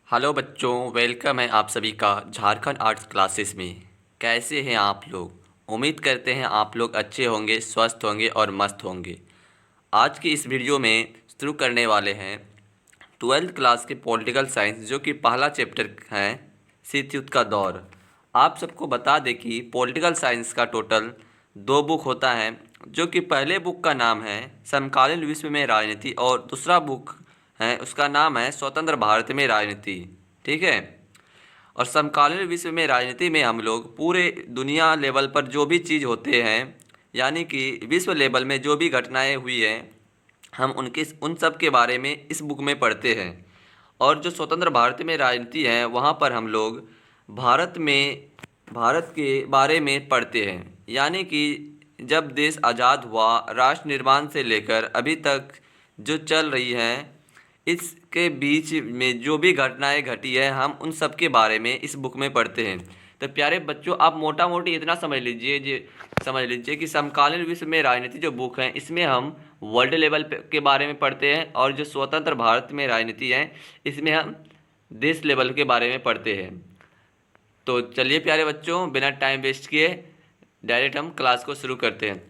Hello बच्चों, welcome है आप सभी का झारखंड आर्ट्स क्लासेस में। कैसे हैं आप लोग? उम्मीद करते हैं आप लोग अच्छे होंगे, स्वस्थ होंगे और मस्त होंगे। आज की इस वीडियो में शुरू करने वाले हैं 12th क्लास के पॉलिटिकल साइंस, जो कि पहला चैप्टर है शीतयुद्ध का दौर। आप सबको बता दें कि पॉलिटिकल साइंस का टोटल 2 बुक होता है, जो कि पहले बुक का नाम है समकालीन विश्व में राजनीति और दूसरा बुक है उसका नाम है स्वतंत्र भारत में राजनीति। ठीक है। और समकालीन विश्व में राजनीति में हम लोग पूरे दुनिया लेवल पर जो भी चीज़ होते हैं, यानी कि विश्व लेवल में जो भी घटनाएं हुई हैं, हम उनके उन सब के बारे में इस बुक में पढ़ते हैं। और जो स्वतंत्र भारत में राजनीति है, वहाँ पर हम लोग भारत के बारे में पढ़ते हैं। यानी कि जब देश आज़ाद हुआ, राष्ट्र निर्माण से लेकर अभी तक जो चल रही हैं, इसके बीच में जो भी घटनाएं घटी है, हम उन सब के बारे में इस बुक में पढ़ते हैं। तो प्यारे बच्चों, आप मोटा मोटी इतना समझ लीजिए कि समकालीन विश्व में राजनीति जो बुक है, इसमें हम वर्ल्ड लेवल के बारे में पढ़ते हैं, और जो स्वतंत्र भारत में राजनीति है, इसमें हम देश लेवल के बारे में पढ़ते हैं। तो चलिए प्यारे बच्चों, बिना टाइम वेस्ट किए डायरेक्ट हम क्लास को शुरू करते हैं।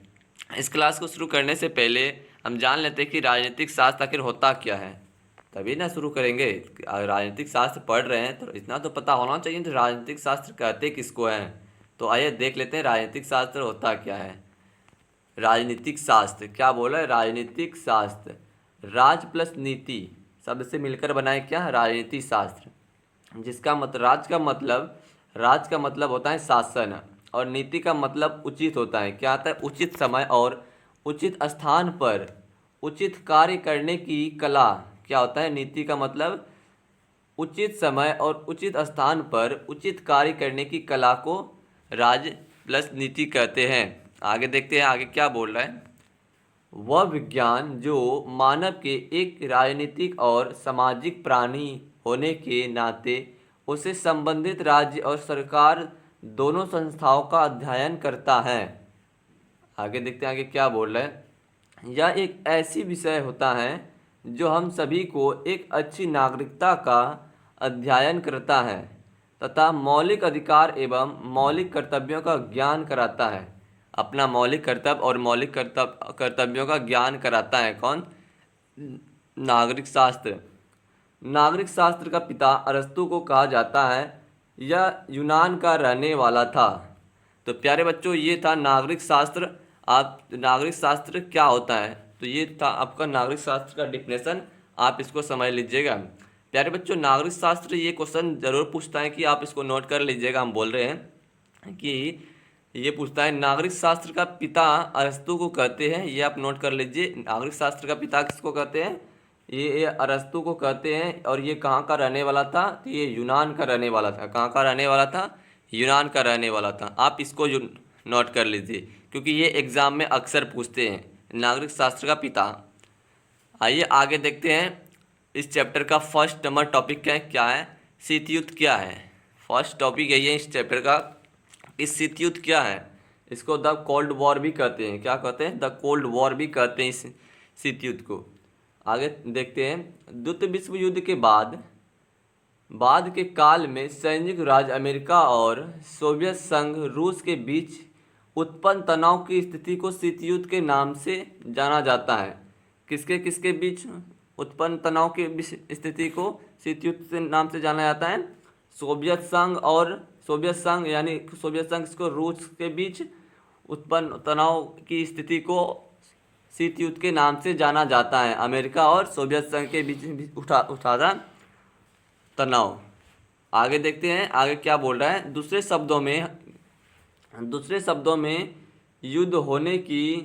इस क्लास को शुरू करने से पहले हम जान लेते हैं कि राजनीतिक शास्त्र आखिर होता क्या है, तभी ना शुरू करेंगे। राजनीतिक शास्त्र पढ़ रहे हैं तो इतना तो पता होना चाहिए कि राजनीतिक शास्त्र कहते किसको हैं। तो आइए देख लेते हैं राजनीतिक शास्त्र होता क्या है। राजनीतिक शास्त्र क्या बोला है? राजनीतिक शास्त्र राज प्लस नीति शब्द से मिलकर बनाए क्या? राजनीतिक शास्त्र। जिसका मतलब राज का मतलब होता है शासन, और नीति का मतलब उचित होता है। क्या आता है? उचित समय और उचित स्थान पर उचित कार्य करने की कला। क्या होता है? नीति का मतलब उचित समय और उचित स्थान पर उचित कार्य करने की कला को राज प्लस नीति कहते हैं। आगे देखते हैं आगे क्या बोल रहा है। वह विज्ञान जो मानव के एक राजनीतिक और सामाजिक प्राणी होने के नाते उसे संबंधित राज्य और सरकार दोनों संस्थाओं का अध्ययन करता है। आगे देखते हैं आगे क्या बोल रहा है। यह एक ऐसी विषय होता है जो हम सभी को एक अच्छी नागरिकता का अध्ययन करता है तथा मौलिक अधिकार एवं मौलिक कर्तव्यों का ज्ञान कराता है। अपना मौलिक कर्तव्य और मौलिक कर्तव्यों का ज्ञान कराता है कौन? नागरिक शास्त्र। नागरिक शास्त्र का पिता अरस्तु को कहा जाता है। यह यूनान का रहने वाला था। तो प्यारे बच्चों, ये था नागरिक शास्त्र। आप नागरिक शास्त्र क्या होता है, तो ये था आपका नागरिक शास्त्र का डिफिनेशन। आप इसको समझ लीजिएगा। प्यारे बच्चों, नागरिक शास्त्र ये क्वेश्चन जरूर पूछता है कि आप इसको नोट कर लीजिएगा। हम बोल रहे हैं कि ये पूछता है नागरिक शास्त्र का पिता अरस्तु को कहते हैं। ये आप नोट कर लीजिए। नागरिक शास्त्र का पिता किसको कहते हैं? ये अरस्तु को कहते हैं। और ये कहाँ का रहने वाला था? तो ये यूनान का रहने वाला था। कहाँ का रहने वाला था? यूनान का रहने वाला था। आप इसको नोट कर लीजिए, क्योंकि ये एग्ज़ाम में अक्सर पूछते हैं, नागरिक शास्त्र का पिता। आइए आगे देखते हैं। इस चैप्टर का फर्स्ट नंबर टॉपिक क्या है? शीतयुद्ध क्या है? फर्स्ट टॉपिक यही है इस चैप्टर का। इस शीतयुद्ध क्या है? इसको द कोल्ड वॉर भी कहते हैं। क्या कहते हैं? द कोल्ड वॉर भी कहते हैं इस शीतयुद्ध को। आगे देखते हैं। द्वितीय विश्व युद्ध के बाद के काल में संयुक्त राज्य अमेरिका और सोवियत संघ रूस के बीच उत्पन्न तनाव की स्थिति को शीतयुद्ध के नाम से जाना जाता है। किसके किसके बीच उत्पन्न तनाव की स्थिति को शीतयुद्ध से नाम से जाना जाता है? सोवियत संघ यानी सोवियत संघ को रूस के बीच उत्पन्न तनाव की स्थिति को शीतयुद्ध के नाम से जाना जाता है। अमेरिका और सोवियत संघ के बीच उठा तनाव। आगे देखते हैं आगे क्या बोल रहा है। दूसरे शब्दों में युद्ध होने की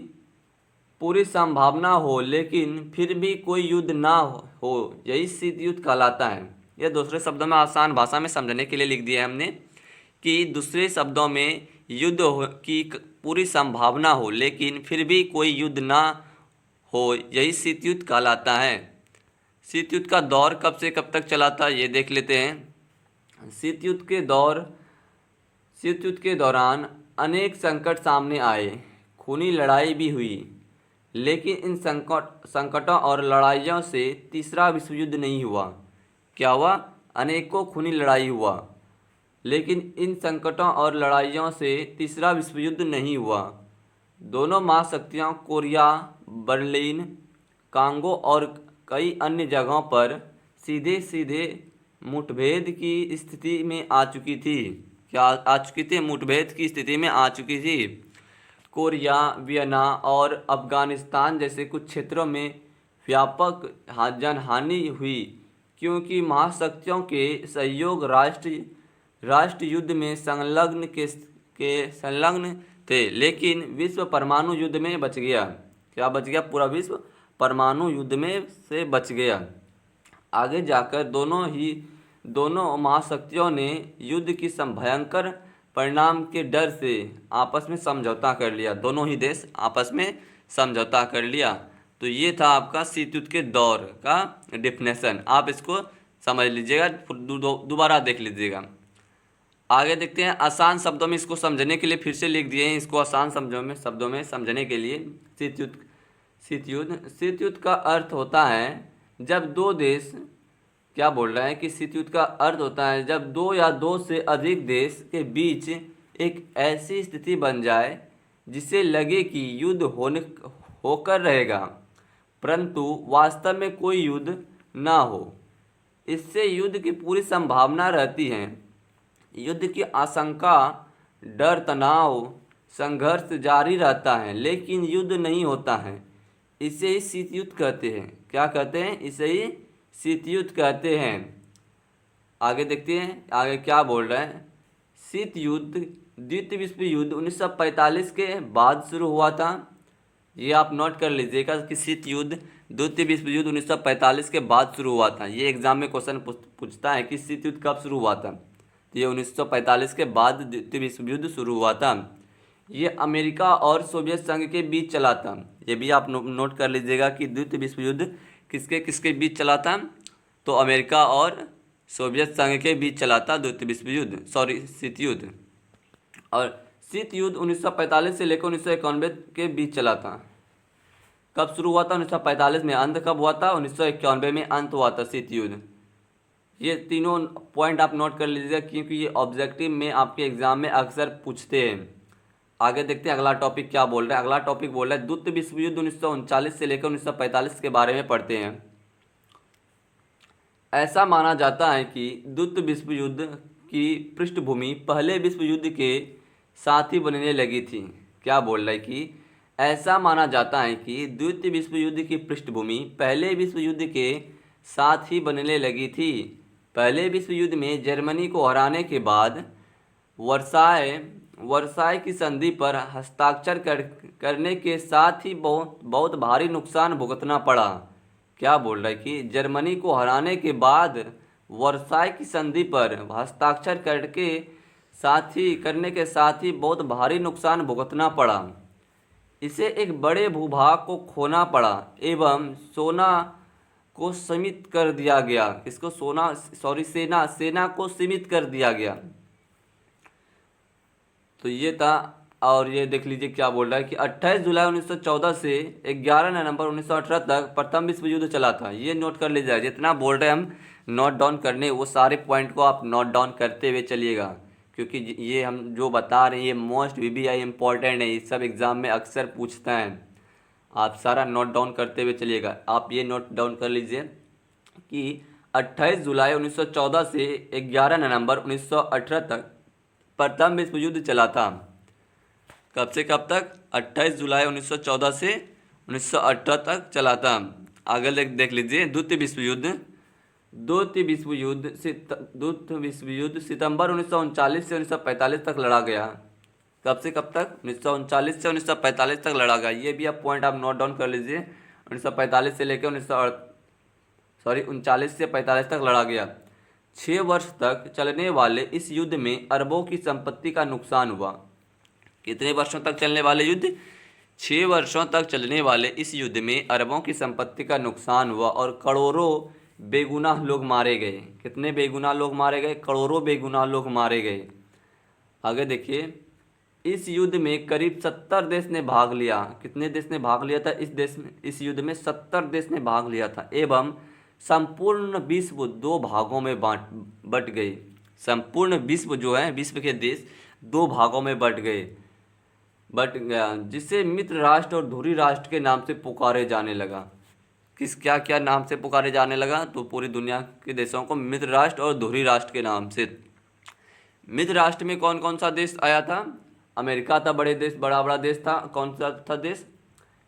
पूरी संभावना हो, लेकिन फिर भी कोई युद्ध ना हो, यही शीतयुद्ध कहलाता है। यह दूसरे शब्दों में आसान भाषा में समझने के लिए लिख दिया है हमने कि दूसरे शब्दों में युद्ध की पूरी संभावना हो, लेकिन फिर भी कोई युद्ध ना हो, यही शीतयुद्ध कहलाता है। शीतयुद्ध का दौर कब से कब तक चला था, ये देख लेते हैं। शीतयुद्ध के दौरान अनेक संकट सामने आए, खूनी लड़ाई भी हुई, लेकिन इन संकटों और लड़ाइयों से तीसरा विश्व युद्ध नहीं हुआ। क्या हुआ? अनेकों खूनी लड़ाई हुआ, लेकिन इन संकटों और लड़ाइयों से तीसरा विश्व युद्ध नहीं हुआ। दोनों महाशक्तियाँ कोरिया, बर्लिन, कांगो और कई अन्य जगहों पर सीधे सीधे मुठभेड़ की स्थिति में आ चुकी थी। क्या आ चुकी थी? मुठभेड़ की स्थिति में आ चुकी थी। कोरिया, वियना और अफगानिस्तान जैसे कुछ क्षेत्रों में व्यापक जनहानि हुई, क्योंकि महाशक्तियों के सहयोग राष्ट्र युद्ध में संलग्न थे। लेकिन विश्व परमाणु युद्ध में बच गया। क्या बच गया? पूरा विश्व परमाणु युद्ध में से बच गया। आगे जाकर दोनों महाशक्तियों ने युद्ध की भयंकर परिणाम के डर से आपस में समझौता कर लिया। दोनों ही देश आपस में समझौता कर लिया। तो ये था आपका शीत युद्ध के दौर का डिफिनेशन। आप इसको समझ लीजिएगा, दोबारा देख लीजिएगा। आगे देखते हैं आसान शब्दों में इसको समझने के लिए फिर से लिख दिए हैं इसको आसान शब्दों में समझने के लिए। शीत युद्ध का अर्थ होता है जब दो देश, क्या बोल रहा है कि शीत युद्ध का अर्थ होता है जब दो या दो से अधिक देश के बीच एक ऐसी स्थिति बन जाए जिसे लगे कि युद्ध होकर रहेगा, परंतु वास्तव में कोई युद्ध ना हो। इससे युद्ध की पूरी संभावना रहती है। युद्ध की आशंका, डर, तनाव, संघर्ष जारी रहता है, लेकिन युद्ध नहीं होता है। इसे ही शीत युद्ध कहते हैं। क्या कहते हैं? इसे ही शीत युद्ध कहते हैं। आगे देखते हैं आगे क्या बोल रहे हैं। शीत युद्ध, द्वितीय विश्व युद्ध 1945 के बाद शुरू हुआ था। ये आप नोट कर लीजिएगा कि शीत युद्ध, द्वितीय विश्व युद्ध 1945 के बाद शुरू हुआ था। ये एग्जाम में क्वेश्चन पूछता है कि शीत युद्ध कब शुरू हुआ था। तो ये 1945 के बाद द्वितीय विश्व युद्ध शुरू हुआ था। ये अमेरिका और सोवियत संघ के बीच चला था। ये भी आप नोट कर लीजिएगा कि द्वितीय विश्व युद्ध किसके किसके बीच चला था। तो अमेरिका और सोवियत संघ के बीच चला था द्वितीय विश्व युद्ध, शीत युद्ध। और शीत युद्ध 1945 से लेकर 1991 के बीच चला था। कब शुरू हुआ था? 1945 में। अंत कब हुआ था? 1991 में अंत हुआ था शीत युद्ध। ये तीनों पॉइंट आप नोट कर लीजिएगा क्योंकि ये ऑब्जेक्टिव में आपके एग्जाम में अक्सर पूछते हैं। आगे देखते हैं अगला टॉपिक क्या बोल रहा है। अगला टॉपिक बोल रहा है द्वितीय विश्व युद्ध 1939 से लेकर 1945 के बारे में पढ़ते हैं। ऐसा माना जाता है कि द्वितीय विश्व युद्ध की पृष्ठभूमि पहले विश्व युद्ध के साथ ही बनने लगी थी। क्या बोल रहा है कि ऐसा माना जाता है कि द्वितीय विश्व युद्ध की पृष्ठभूमि पहले विश्व युद्ध के साथ ही बनने लगी थी। पहले विश्व युद्ध में जर्मनी को हराने के बाद वर्साय की संधि पर हस्ताक्षर करने के साथ ही बहुत भारी नुकसान भुगतना पड़ा। क्या बोल रहा है कि जर्मनी को हराने के बाद वर्साय की संधि पर हस्ताक्षर करने के साथ ही बहुत भारी नुकसान भुगतना पड़ा। इसे एक बड़े भूभाग को खोना पड़ा एवं सोना को सीमित कर दिया गया। इसको सेना को सीमित कर दिया गया। तो ये था। और ये देख लीजिए क्या बोल रहा है कि 28 जुलाई 1914 से 11 नवंबर 1918 तक प्रथम विश्व युद्ध चला था। ये नोट कर लीजिएगा। जितना बोल रहे हैं हम नोट डाउन करने, वो सारे पॉइंट को आप नोट डाउन करते हुए चलिएगा, क्योंकि ये हम जो बता रहे हैं ये मोस्ट VBI इम्पॉर्टेंट है। ये सब एग्ज़ाम में अक्सर पूछता है। आप सारा नोट डाउन करते हुए चलिएगा। आप ये नोट डाउन कर लीजिए कि 28 जुलाई 1914 से 11 नवंबर 1918 तक प्रथम विश्व युद्ध चला था। कब से कब तक? 28 जुलाई 1914 से 1918 तक चला था। आगे देख लीजिए द्वितीय विश्व युद्ध। द्वितीय विश्व युद्ध सितंबर 1939 से 1945 तक लड़ा गया। कब से कब तक? 1939 से 1945 तक लड़ा गया। ये भी आप पॉइंट आप नोट डाउन कर लीजिए। 1945 से लेकर 1939 से 45 तक लड़ा गया। 6 वर्ष तक चलने वाले इस युद्ध में अरबों की संपत्ति का नुकसान हुआ। कितने वर्षों तक चलने वाले युद्ध? 6 वर्षों तक चलने वाले इस युद्ध में अरबों की संपत्ति का नुकसान हुआ और करोड़ों बेगुनाह लोग मारे गए। कितने बेगुनाह लोग मारे गए? करोड़ों बेगुनाह लोग मारे गए। आगे देखिए, इस युद्ध में करीब 70 देश ने भाग लिया। कितने देश ने भाग लिया था इस युद्ध में? 70 देश ने भाग लिया था एवं संपूर्ण विश्व दो भागों में बट गए। संपूर्ण विश्व जो है, विश्व के देश दो भागों में बट गया, जिसे मित्र राष्ट्र और धुरी राष्ट्र के नाम से पुकारे जाने लगा। किस क्या क्या नाम से पुकारे जाने लगा? तो पूरी दुनिया के देशों को मित्र राष्ट्र और धुरी राष्ट्र के नाम से। मित्र राष्ट्र में कौन कौन सा देश आया था? अमेरिका था, बड़े देश, बड़ा बड़ा देश था। कौन सा था देश?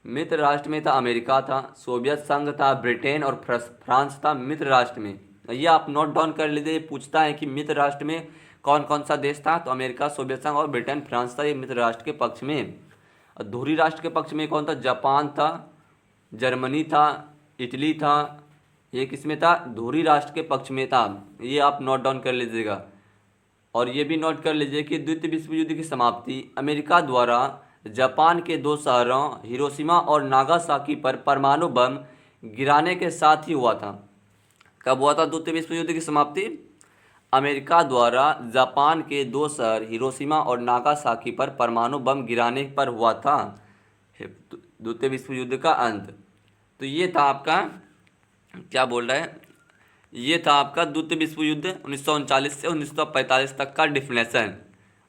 मित्र राष्ट्र में था अमेरिका था, सोवियत संघ था, ब्रिटेन और फ्रांस था मित्र राष्ट्र में। ये आप नोट डाउन कर लीजिए। पूछता है कि मित्र राष्ट्र में कौन कौन सा देश था, तो अमेरिका, सोवियत संघ और ब्रिटेन, फ्रांस था। ये मित्र राष्ट्र के पक्ष में। और धुरी राष्ट्र के पक्ष में कौन था? जापान था, जर्मनी था, इटली था। ये किसमें था? धुरी राष्ट्र के पक्ष में था। ये आप नोट डाउन कर लीजिएगा। और ये भी नोट कर लीजिए कि द्वितीय विश्व युद्ध की समाप्ति अमेरिका द्वारा जापान के दो शहरों हिरोशिमा और नागासाकी पर परमाणु बम गिराने के साथ ही हुआ था। कब हुआ था द्वितीय विश्व युद्ध की समाप्ति? अमेरिका द्वारा जापान के दो शहर हिरोशिमा और नागासाकी पर परमाणु बम गिराने पर हुआ था द्वितीय विश्व युद्ध का अंत। तो ये था आपका, क्या बोल रहा है, ये था आपका द्वितीय विश्व युद्ध 1939 से 1945 तक का डिफिनेशन।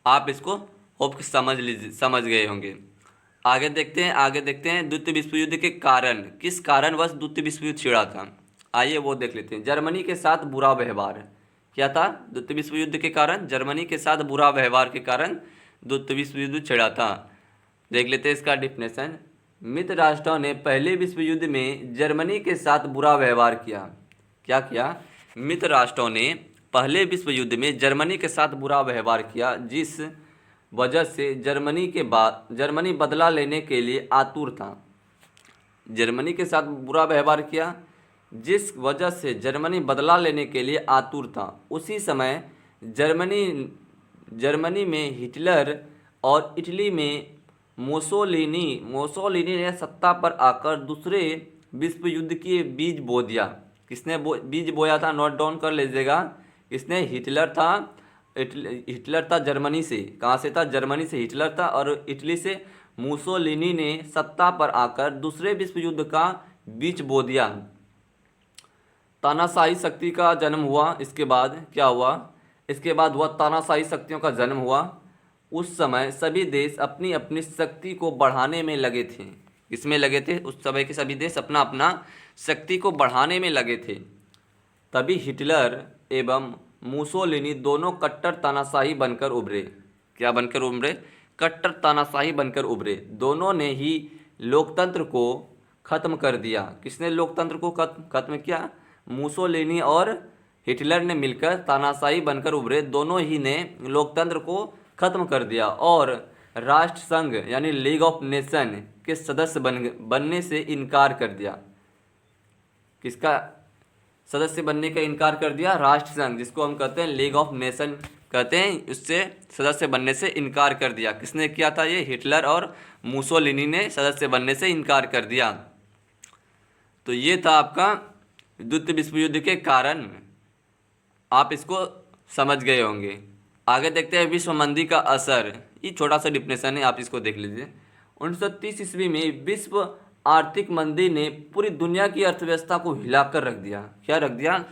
आप इसको होप समझ गए होंगे। आगे देखते हैं द्वितीय विश्व युद्ध के कारण। किस कारणवश द्वितीय विश्व युद्ध छिड़ा था? आइए वो देख लेते हैं। जर्मनी के साथ बुरा व्यवहार। क्या था द्वितीय विश्व युद्ध के कारण? जर्मनी के साथ बुरा व्यवहार के कारण द्वितीय विश्व युद्ध छिड़ा था। देख लेते हैं इसका डिफिनेशन। मित्र राष्ट्रों ने पहले विश्व युद्ध में जर्मनी के साथ बुरा व्यवहार किया। क्या किया? मित्र राष्ट्रों ने पहले विश्व युद्ध में जर्मनी के साथ बुरा व्यवहार किया, जिस वजह से जर्मनी बदला लेने के लिए आतुर था। जर्मनी के साथ बुरा व्यवहार किया, जिस वजह से जर्मनी बदला लेने के लिए आतुर था। उसी समय जर्मनी में हिटलर और इटली में मोसोलिनी ने सत्ता पर आकर दूसरे विश्व युद्ध के बीज बो दिया। किसने बीज बोया था? नोट डाउन कर लीजिएगा। किसने? हिटलर था जर्मनी से। कहाँ से था? जर्मनी से हिटलर था, और इटली से मुसोलिनी ने सत्ता पर आकर दूसरे विश्व युद्ध का बीज बो दिया। तानाशाही शक्ति का जन्म हुआ। इसके बाद क्या हुआ? इसके बाद हुआ तानाशाही शक्तियों का जन्म हुआ। उस समय सभी देश अपनी अपनी शक्ति को बढ़ाने में लगे थे। किसमें लगे थे? उस समय के सभी देश अपना अपना शक्ति को बढ़ाने में लगे थे। तभी हिटलर एवं मुसोलिनी दोनों कट्टर तानाशाही बनकर उभरे। क्या बनकर उभरे? कट्टर तानाशाही बनकर उभरे। दोनों ने ही लोकतंत्र को खत्म कर दिया। किसने लोकतंत्र को खत्म किया? मुसोलिनी और हिटलर ने मिलकर तानाशाही बनकर उभरे। दोनों ही ने लोकतंत्र को खत्म कर दिया और राष्ट्र संघ यानी लीग ऑफ नेशन के सदस्य बनने से इनकार कर दिया। किसका सदस्य बनने का इनकार कर दिया? राष्ट्र संघ, जिसको हम कहते हैं लीग ऑफ नेशन कहते हैं, उससे सदस्य बनने से इनकार कर दिया। किसने किया था ये? हिटलर और मुसोलिनी ने सदस्य बनने से इनकार कर दिया। तो ये था आपका द्वितीय विश्व युद्ध के कारण। आप इसको समझ गए होंगे। आगे देखते हैं विश्व मंदी का असर। ये छोटा सा डिफिनेशन है, आप इसको देख लीजिए। 1930 ईस्वी में विश्व आर्थिक मंदी ने पूरी दुनिया की अर्थव्यवस्था को हिलाकर रख दिया। क्या रख दिया?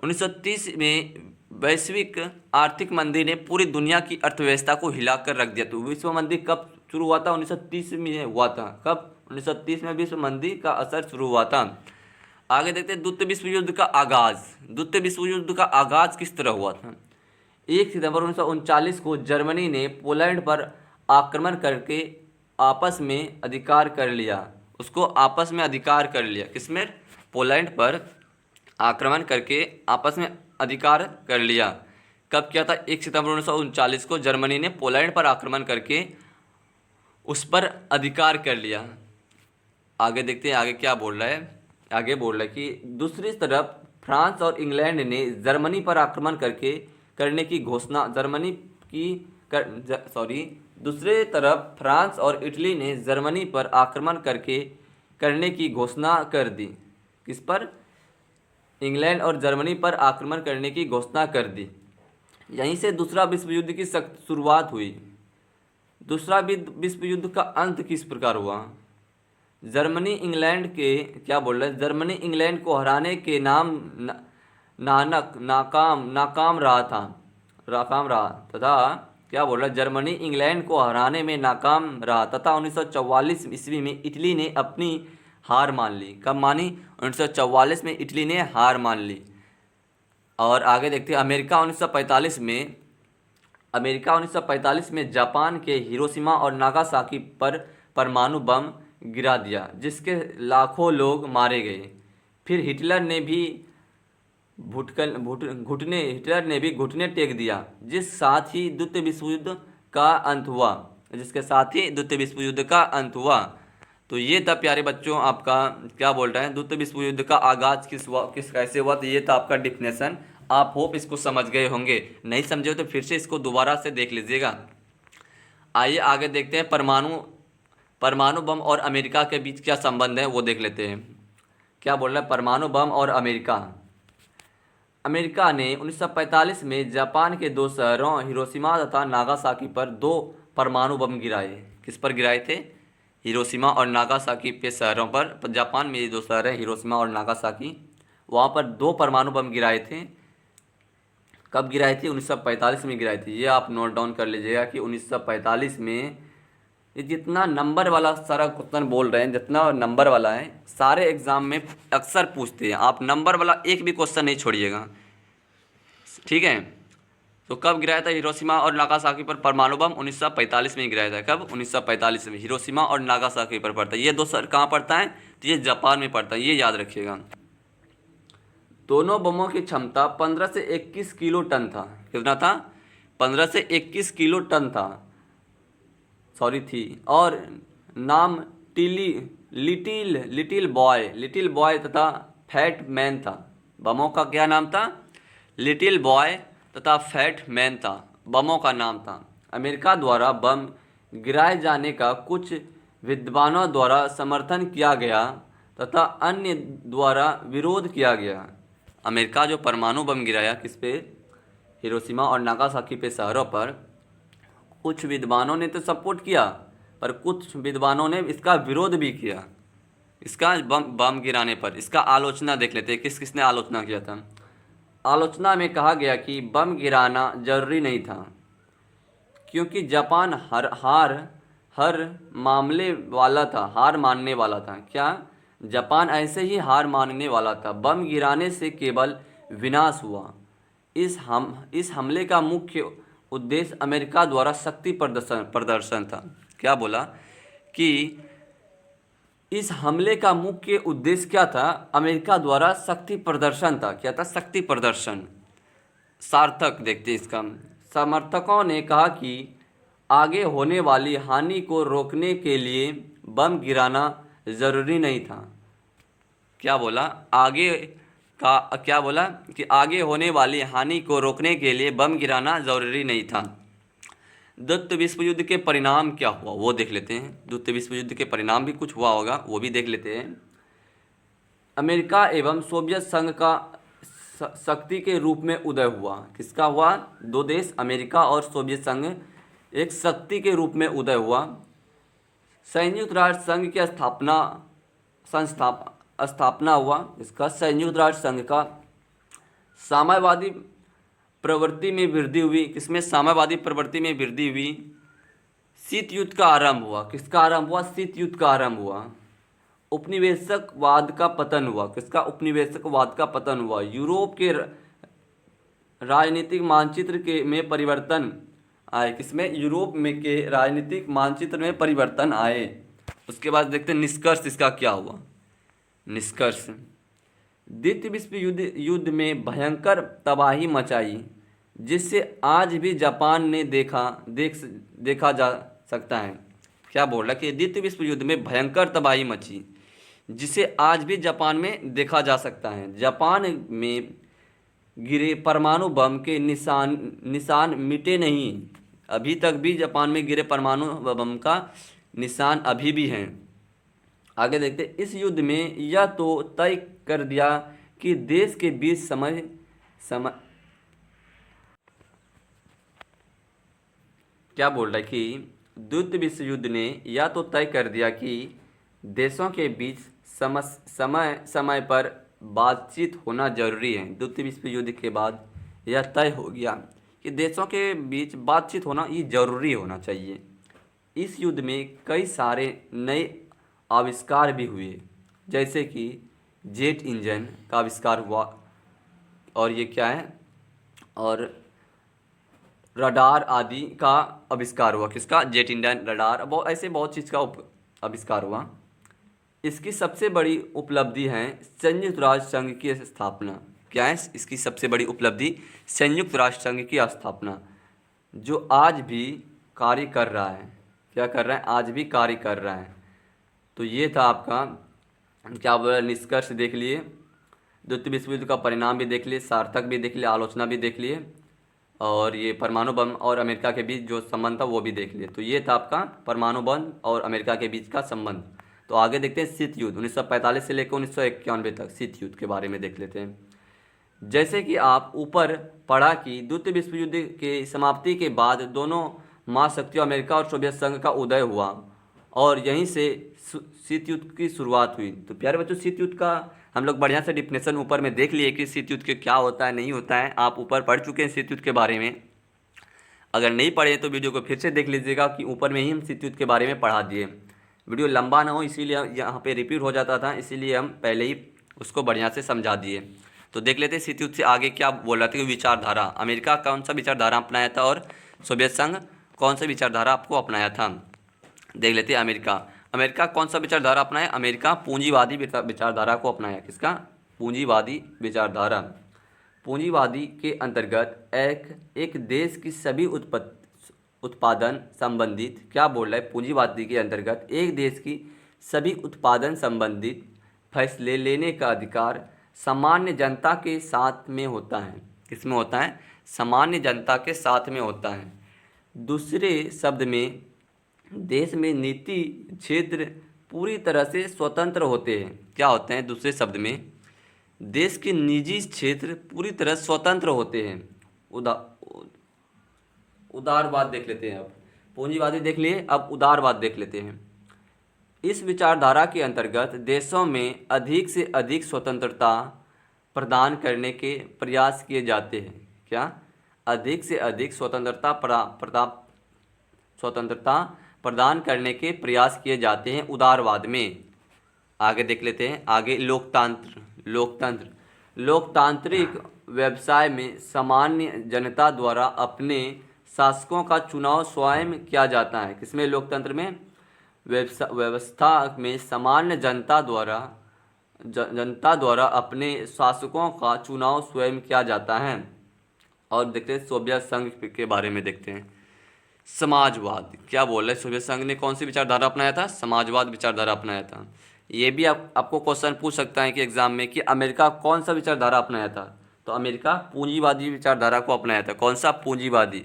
1930 में वैश्विक आर्थिक मंदी ने पूरी दुनिया की अर्थव्यवस्था को हिलाकर रख दिया। तो विश्व मंदी कब शुरू हुआ था? 1930 में हुआ था। कब? 1930 में विश्व मंदी का असर शुरू हुआ था। आगे देखते हैं द्वितीय विश्व युद्ध का आगाज। द्वितीय विश्व युद्ध का आगाज किस तरह हुआ था? 1 सितंबर 1939 को जर्मनी ने पोलैंड पर आक्रमण करके आपस में अधिकार कर लिया। उसको आपस में अधिकार कर लिया। किसमें? पोलैंड पर आक्रमण करके आपस में अधिकार कर लिया। कब किया था? 1 सितंबर 1939 को जर्मनी ने पोलैंड पर आक्रमण करके उस पर अधिकार कर लिया। आगे देखते हैं आगे क्या बोल रहा है। आगे बोल रहा है कि दूसरी तरफ फ्रांस और इंग्लैंड ने जर्मनी पर आक्रमण करने की घोषणा दूसरे तरफ फ्रांस और इटली ने जर्मनी पर आक्रमण करने की घोषणा कर दी। किस पर? इंग्लैंड और जर्मनी पर आक्रमण करने की घोषणा कर दी। यहीं से दूसरा विश्व युद्ध की शुरुआत हुई। दूसरा विश्व युद्ध का अंत किस प्रकार हुआ? जर्मनी इंग्लैंड के क्या बोल रहे हैं, जर्मनी इंग्लैंड को हराने के नानक नाकाम रहा तथा क्या बोल रहा है, जर्मनी इंग्लैंड को हराने में नाकाम रहा तथा 1944 ईस्वी में इटली ने अपनी हार मान ली। कब मानी? 1944 में इटली ने हार मान ली। और आगे देखते हैं, अमेरिका 1945 में जापान के हिरोशिमा और नागासाकी पर परमाणु बम गिरा दिया, जिसके लाखों लोग मारे गए। फिर हिटलर ने भी घुटने टेक दिया, जिसके साथ ही द्वितीय विश्व युद्ध का अंत हुआ। तो ये था प्यारे बच्चों आपका क्या बोल रहे हैं, द्वितीय विश्व युद्ध का आगाज किस कैसे हुआ। तो ये था आपका डिफिनेशन। आप होप इसको समझ गए होंगे, नहीं समझे हो तो फिर से इसको दोबारा से देख लीजिएगा। आइए आगे देखते हैं, परमाणु बम और अमेरिका के बीच क्या संबंध है वो देख लेते हैं। क्या बोल रहा है, परमाणु बम और अमेरिका ने 1945 में जापान के दो शहरों हिरोशिमा तथा नागासाकी पर दो परमाणु बम गिराए। किस पर गिराए थे? हिरोशिमा और नागासाकी पे शहरों पर। जापान में ये दो शहर हैं, हिरोशिमा और नागासाकी, वहाँ पर दो परमाणु बम गिराए थे। कब गिराई थी? 1945 में गिराई थी। ये आप नोट डाउन कर लीजिएगा कि 1945 में। ये जितना नंबर वाला सारा क्वेश्चन बोल रहे हैं, जितना नंबर वाला है सारे एग्जाम में अक्सर पूछते हैं, आप नंबर वाला एक भी क्वेश्चन नहीं छोड़िएगा, ठीक है। तो कब गिराया था हिरोशिमा और नागासाकी पर परमाणु बम? 1945 में गिराया था। कब? 1945 में। हिरोशिमा और नागासाकी पर पड़ता है। ये दो शहर कहाँ पड़ता है? तो ये जापान में पड़ता है, ये याद रखिएगा। दोनों बमों की क्षमता 15 से 21 किलो टन था। कितना था? 15 से 21 किलो टन था, थी। और नाम लिटिल बॉय तथा फैट मैन था। बमों का क्या नाम था? लिटिल बॉय तथा फैट मैन था, बमों का नाम था। अमेरिका द्वारा बम गिराए जाने का कुछ विद्वानों द्वारा समर्थन किया गया तथा अन्य द्वारा विरोध किया गया। अमेरिका जो परमाणु बम गिराया किस पे? हिरोशिमा और नागासाकी पे शहरों पर, कुछ विद्वानों ने तो सपोर्ट किया, पर कुछ विद्वानों ने इसका विरोध भी किया। इसका बम गिराने पर इसका आलोचना देख लेते हैं, किस किसने आलोचना किया था। आलोचना में कहा गया कि बम गिराना जरूरी नहीं था, क्योंकि जापान हर हार मानने वाला था। क्या? जापान ऐसे ही हार मानने वाला था। बम गिराने से केवल विनाश हुआ। इस हमले का मुख्य उद्देश्य अमेरिका द्वारा शक्ति प्रदर्शन था। क्या बोला कि इस हमले का मुख्य उद्देश्य क्या था? अमेरिका द्वारा शक्ति प्रदर्शन था। क्या था? शक्ति प्रदर्शन। सार्थक देखते इसका। समर्थकों ने कहा कि आगे होने वाली हानि को रोकने के लिए बम गिराना जरूरी नहीं था। क्या बोला? क्या बोला कि आगे होने वाली हानि को रोकने के लिए बम गिराना जरूरी नहीं था। द्वितीय विश्व युद्ध के परिणाम क्या हुआ वो देख लेते हैं। द्वितीय विश्व युद्ध के परिणाम भी कुछ हुआ होगा, वो भी देख लेते हैं। अमेरिका एवं सोवियत संघ का शक्ति के रूप में उदय हुआ। किसका हुआ? दो देश, अमेरिका और सोवियत संघ, एक शक्ति के रूप में उदय हुआ। संयुक्त राष्ट्र संघ की स्थापना हुआ। इसका संयुक्त राष्ट्र संघ का साम्यवादी प्रवृत्ति में वृद्धि हुई। किसमें? साम्यवादी प्रवृत्ति में वृद्धि हुई। शीत युद्ध का आरंभ हुआ। किसका आरंभ हुआ? शीत युद्ध का आरंभ हुआ। उपनिवेशकवाद का पतन हुआ। किसका? उपनिवेशकवाद का पतन हुआ। यूरोप के राजनीतिक मानचित्र में परिवर्तन आए। किसमें? यूरोप में के राजनीतिक मानचित्र में परिवर्तन आए। उसके बाद देखते हैं निष्कर्ष इसका क्या हुआ। निष्कर्ष, द्वितीय विश्व युद्ध में भयंकर तबाही मचाई, जिससे आज भी जापान ने देखा जा सकता है। क्या बोल रहा है कि द्वितीय विश्व युद्ध में भयंकर तबाही मची, जिसे आज भी जापान में देखा जा सकता है। जापान में गिरे परमाणु बम के निशान मिटे नहीं। अभी तक भी जापान में गिरे परमाणु बम का निशान अभी भी हैं। आगे देखते, इस युद्ध में यह तो तय कर दिया कि देश के बीच क्या बोल रहा है कि द्वितीय विश्व युद्ध ने यह तो तय कर दिया कि देशों के बीच समय समय पर बातचीत होना जरूरी है। द्वितीय विश्व युद्ध के बाद यह तय हो गया कि देशों के बीच बातचीत होना ये जरूरी होना चाहिए। इस युद्ध में कई सारे नए आविष्कार भी हुए, जैसे कि जेट इंजन का आविष्कार हुआ, और ये क्या है, और रडार आदि का आविष्कार हुआ। किसका? जेट इंजन, रडार, बहुत ऐसे बहुत चीज़ का आविष्कार हुआ। इसकी सबसे बड़ी उपलब्धि है संयुक्त राष्ट्र संघ की स्थापना। क्या है इसकी सबसे बड़ी उपलब्धि? संयुक्त राष्ट्र संघ की स्थापना, जो आज भी कार्य कर रहा है। क्या कर रहा है? आज भी कार्य कर रहा है। तो ये था आपका क्या बोला, निष्कर्ष देख लिए, द्वितीय विश्व युद्ध का परिणाम भी देख लिए, सार्थक भी देख लिए, आलोचना भी देख लिए, और ये परमाणु बम और अमेरिका के बीच जो संबंध था वो भी देख लिए। तो ये था आपका परमाणु बम और अमेरिका के बीच का संबंध। तो आगे देखते हैं शीत युद्ध 1945 से लेकर 1991 तक शीत युद्ध के बारे में देख लेते हैं। जैसे कि आप ऊपर पढ़ा कि द्वितीय विश्व युद्ध के समाप्ति के बाद दोनों महाशक्तियों अमेरिका और सोवियत संघ का उदय हुआ, और यहीं से शीत युद्ध की शुरुआत हुई। तो प्यारे बच्चों, शीत युद्ध का हम लोग बढ़िया से डिफिनेशन ऊपर में देख लिए कि शीत युद्ध के क्या होता है, नहीं होता है। आप ऊपर पढ़ चुके हैं शीत युद्ध के बारे में। अगर नहीं पढ़े तो वीडियो को फिर से देख लीजिएगा कि ऊपर में ही हम शीत युद्ध के बारे में पढ़ा दिए। वीडियो लंबा ना हो इसीलिए यहाँ पे रिपीट हो जाता था, इसीलिए हम पहले ही उसको बढ़िया से समझा दिए। तो देख लेते हैं शीत युद्ध से आगे क्या बोल रहा था कि विचारधारा, अमेरिका कौन सा विचारधारा अपनाया था और सोवियत संघ कौन सा विचारधारा आपको अपनाया था। देख लेते हैं अमेरिका कौन सा विचारधारा अपनाया? अमेरिका पूंजीवादी विचारधारा को अपनाया। किसका? पूंजीवादी विचारधारा। पूंजीवादी के अंतर्गत एक देश की सभी उत्पादन संबंधित, क्या बोल रहा है, पूंजीवादी के अंतर्गत एक देश की सभी उत्पादन संबंधित फैसले लेने का अधिकार सामान्य जनता के साथ में होता है। किसमें होता है? सामान्य जनता के साथ में होता है। दूसरे शब्द में देश में नीति क्षेत्र पूरी तरह से स्वतंत्र होते हैं। क्या होते हैं? दूसरे शब्द में देश के निजी क्षेत्र पूरी तरह स्वतंत्र होते हैं। उदारवाद देख लेते हैं। अब पूंजीवादी देख लिए, अब उदारवाद देख लेते हैं। इस विचारधारा के अंतर्गत देशों में अधिक से अधिक स्वतंत्रता प्रदान करने के प्रयास किए जाते हैं। क्या? अधिक से अधिक स्वतंत्रता प्रदान करने के प्रयास किए जाते हैं उदारवाद में। आगे देख लेते हैं। आगे लोकतांत्रिक व्यवसाय में सामान्य जनता द्वारा अपने शासकों का चुनाव स्वयं किया जाता है। किसमें? लोकतंत्र में। व्यवस्था में सामान्य जनता द्वारा अपने शासकों का चुनाव स्वयं किया जाता है। और देखते हैं सोवियत संघ के बारे में देखते हैं। समाजवाद, क्या बोल रहे हैं? सोवियत संघ ने कौन सी विचारधारा अपनाया था? समाजवाद विचारधारा अपनाया था। ये भी आपको क्वेश्चन पूछ सकता है कि एग्जाम में कि अमेरिका कौन सा विचारधारा अपनाया था? तो अमेरिका पूंजीवादी विचारधारा को अपनाया था। कौन सा? पूंजीवादी।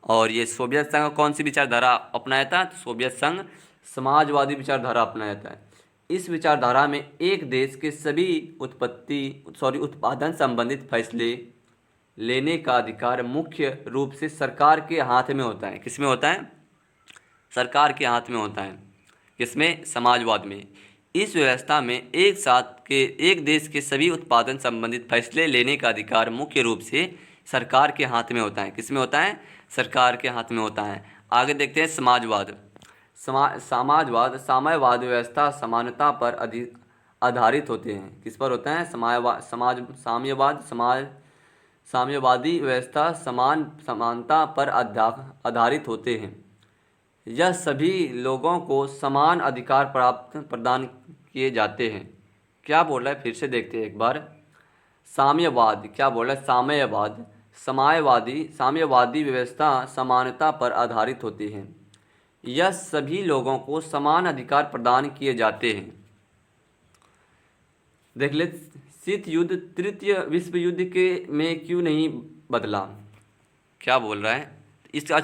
और ये सोवियत संघ कौन सी विचारधारा अपनाया था? तो सोवियत संघ समाजवादी विचारधारा अपनाया था। इस विचारधारा में एक देश के सभी उत्पादन संबंधित फैसले लेने का अधिकार मुख्य रूप से सरकार के हाथ में होता है। किसमें होता है? सरकार के हाथ में होता है। किसमें? समाजवाद में। इस व्यवस्था में एक देश के सभी उत्पादन संबंधित फैसले लेने का अधिकार मुख्य रूप से सरकार के हाथ में होता है। किसमें होता है? सरकार के हाथ में होता है। आगे देखते हैं समाजवाद। साम्यवाद व्यवस्था समानता पर आधारित होते हैं। किस पर होता है? साम्यवादी व्यवस्था समानता पर आधारित होते हैं। यह सभी लोगों को समान अधिकार प्रदान किए जाते हैं। क्या बोल रहा है? फिर से देखते हैं एक बार। साम्यवाद, क्या बोल रहा है? साम्यवादी व्यवस्था समानता पर आधारित होती है। यह सभी लोगों को समान अधिकार प्रदान किए जाते हैं। देख ले, शीत युद्ध तृतीय विश्व युद्ध में क्यों नहीं बदला? क्या बोल रहा है? इसका